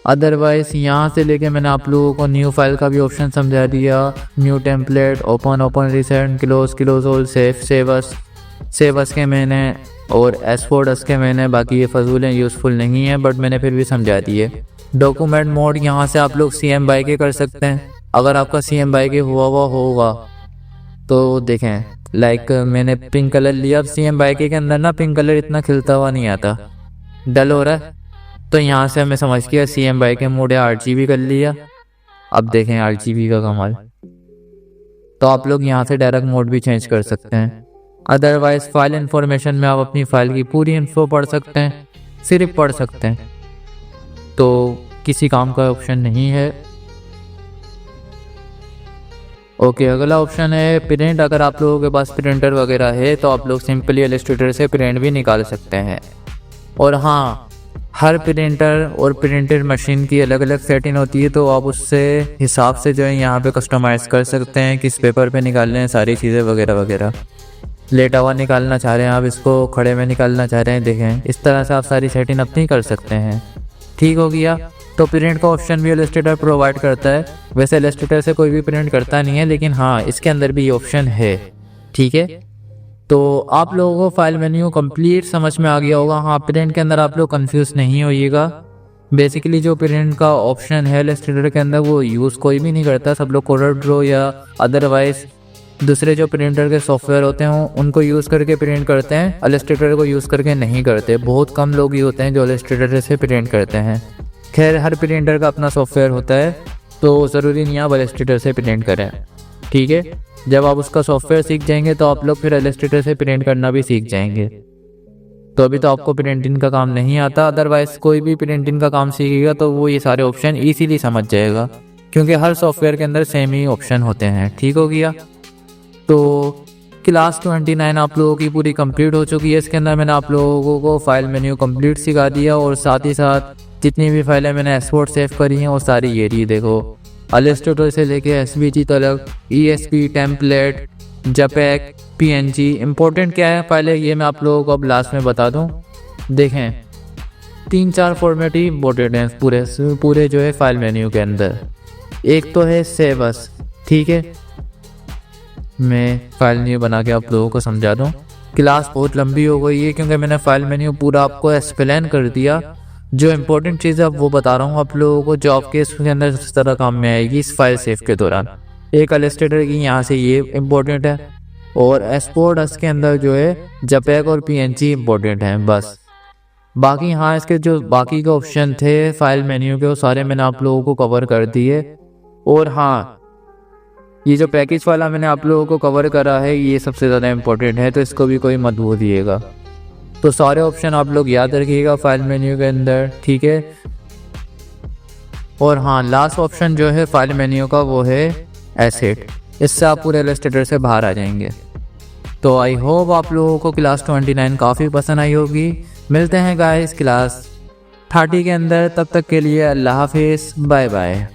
अदरवाइज यहाँ से लेके मैंने आप लोगों को न्यू फाइल का भी ऑप्शन समझा दिया, new template, open recent, close all, save us के मैंने, और एसफोर्ड के मैंने, बाकी ये फजूल हैं, यूज़फुल नहीं है, बट मैंने फिर भी समझा दिए। डॉक्यूमेंट मोड यहाँ से आप लोग CM BY के कर सकते हैं, अगर आपका CM BY के हुआ होगा तो देखें, लाइक मैंने पिंक कलर लिया। अब CM BY के अंदर ना पिंक कलर इतना खिलता हुआ नहीं आता, डल हो रहा है, तो यहाँ से हमें समझ किया CM BY के मोड या RGB कर लिया। अब देखें RGB का कमाल, तो आप लोग यहाँ से डायरेक्ट मोड भी चेंज कर सकते हैं। अदरवाइज फाइल इंफॉर्मेशन में आप अपनी फाइल की पूरी इन्फो पढ़ सकते हैं, सिर्फ पढ़ सकते हैं, तो किसी काम का ऑप्शन नहीं है। ओके, अगला ऑप्शन है प्रिंट। अगर आप लोगों के पास प्रिंटर वगैरह है तो आप लोग सिंपली इलस्ट्रेटर से प्रिंट भी निकाल सकते हैं। और हाँ, हर प्रिंटर और प्रिंटर मशीन की अलग अलग सेटिंग होती है, तो आप उससे हिसाब से जो है यहाँ पे कस्टमाइज़ कर सकते हैं, किस पेपर पे निकालने हैं सारी चीज़ें वगैरह वगैरह। लेटा हुआ निकालना चाह रहे हैं आप, इसको खड़े में निकालना चाह रहे हैं, देखें इस तरह से आप सारी सेटिंग अपनी कर सकते हैं, ठीक हो गया। तो प्रिंट का ऑप्शन भी इलस्ट्रेटर प्रोवाइड करता है, वैसे इलस्ट्रेटर से कोई भी प्रिंट करता नहीं है, लेकिन हाँ इसके अंदर भी ये ऑप्शन है, ठीक है। तो आप लोगों को फाइल मेन्यू कंप्लीट समझ में आ गया होगा। हाँ, प्रिंट के अंदर आप लोग कंफ्यूज नहीं होइएगा। बेसिकली जो प्रिंट का ऑप्शन है इलस्ट्रेटर के अंदर वो यूज़ कोई भी नहीं करता, सब लोग CorelDRAW या अदरवाइज दूसरे जो प्रिंटर के सॉफ्टवेयर होते हैं उनको यूज़ करके प्रिंट करते हैं, इलस्ट्रेटर को यूज़ करके नहीं करते। बहुत कम लोग ही होते हैं जो इलस्ट्रेटर से प्रिंट करते हैं। खैर, हर प्रिंटर का अपना सॉफ्टवेयर होता है, तो ज़रूरी नहीं आप इलस्ट्रेटर से प्रिंट करें, ठीक है। जब आप उसका सॉफ्टवेयर सीख जाएंगे तो आप लोग फिर इलस्ट्रेटर से प्रिंट करना भी सीख जाएंगे। तो अभी तो आपको प्रिंटिंग का काम नहीं आता, अदरवाइज कोई भी प्रिंटिंग का काम सीखेगा तो वो ये सारे ऑप्शन ईजीली समझ जाएगा, क्योंकि हर सॉफ्टवेयर के अंदर सेम ही ऑप्शन होते हैं, ठीक हो गया। तो क्लास 29 आप लोगों की पूरी कंप्लीट हो चुकी है। इसके अंदर मैंने आप लोगों को फाइल मेन्यू कंप्लीट सिखा दिया, और साथ ही साथ जितनी भी फाइलें मैंने एक्सपोर्ट सेव करी हैं वो सारी ये रही, देखो इलस्ट्रेटर से लेके SVG तक, ESP, template, JPEG, PNG। Important क्या है फाइलें ये मैं आप लोगों को अब लास्ट में बता दूं। देखें, 3-4 फॉर्मेट ही इम्पोर्टेंट हैं पूरे जो है फाइल मेन्यू के अंदर। एक तो है सेव एज, ठीक है, मैं फाइल मेन्यू बना के आप लोगों को समझा दूँ। क्लास बहुत लंबी हो गई है क्योंकि मैंने फाइल मेन्यू पूरा आपको एक्सप्लेन कर दिया। जो इम्पोर्टेंट चीज़ है वो बता रहा हूँ आप लोगों को, जो आपके इसके अंदर इस तरह काम में आएगी इस फाइल सेव के दौरान। एक इलस्ट्रेटर की यहाँ से ये इम्पोर्टेंट है, और एक्सपोर्ट के अंदर जो है JPEG और PNG इम्पोर्टेंट है बस। बाकी हाँ, इसके जो बाकी के ऑप्शन थे फाइल मेन्यू के वो सारे मैंने आप लोगों को कवर कर दिए। और हाँ, ये जो पैकेज वाला मैंने आप लोगों को कवर करा है ये सबसे ज़्यादा इम्पोर्टेंट है, तो इसको भी कोई मत भूल दिएगा। तो सारे ऑप्शन आप लोग याद रखिएगा फाइल मेन्यू के अंदर, ठीक है। और हाँ, लास्ट ऑप्शन जो है फाइल मेन्यू का वो है एसेट, इससे आप पूरे इलस्ट्रेटर से बाहर आ जाएंगे। तो आई होप आप लोगों को क्लास 29 काफ़ी पसंद आई होगी। मिलते हैं गाइस क्लास 30 के अंदर, तब तक के लिए अल्लाह हाफिज़, बाय बाय।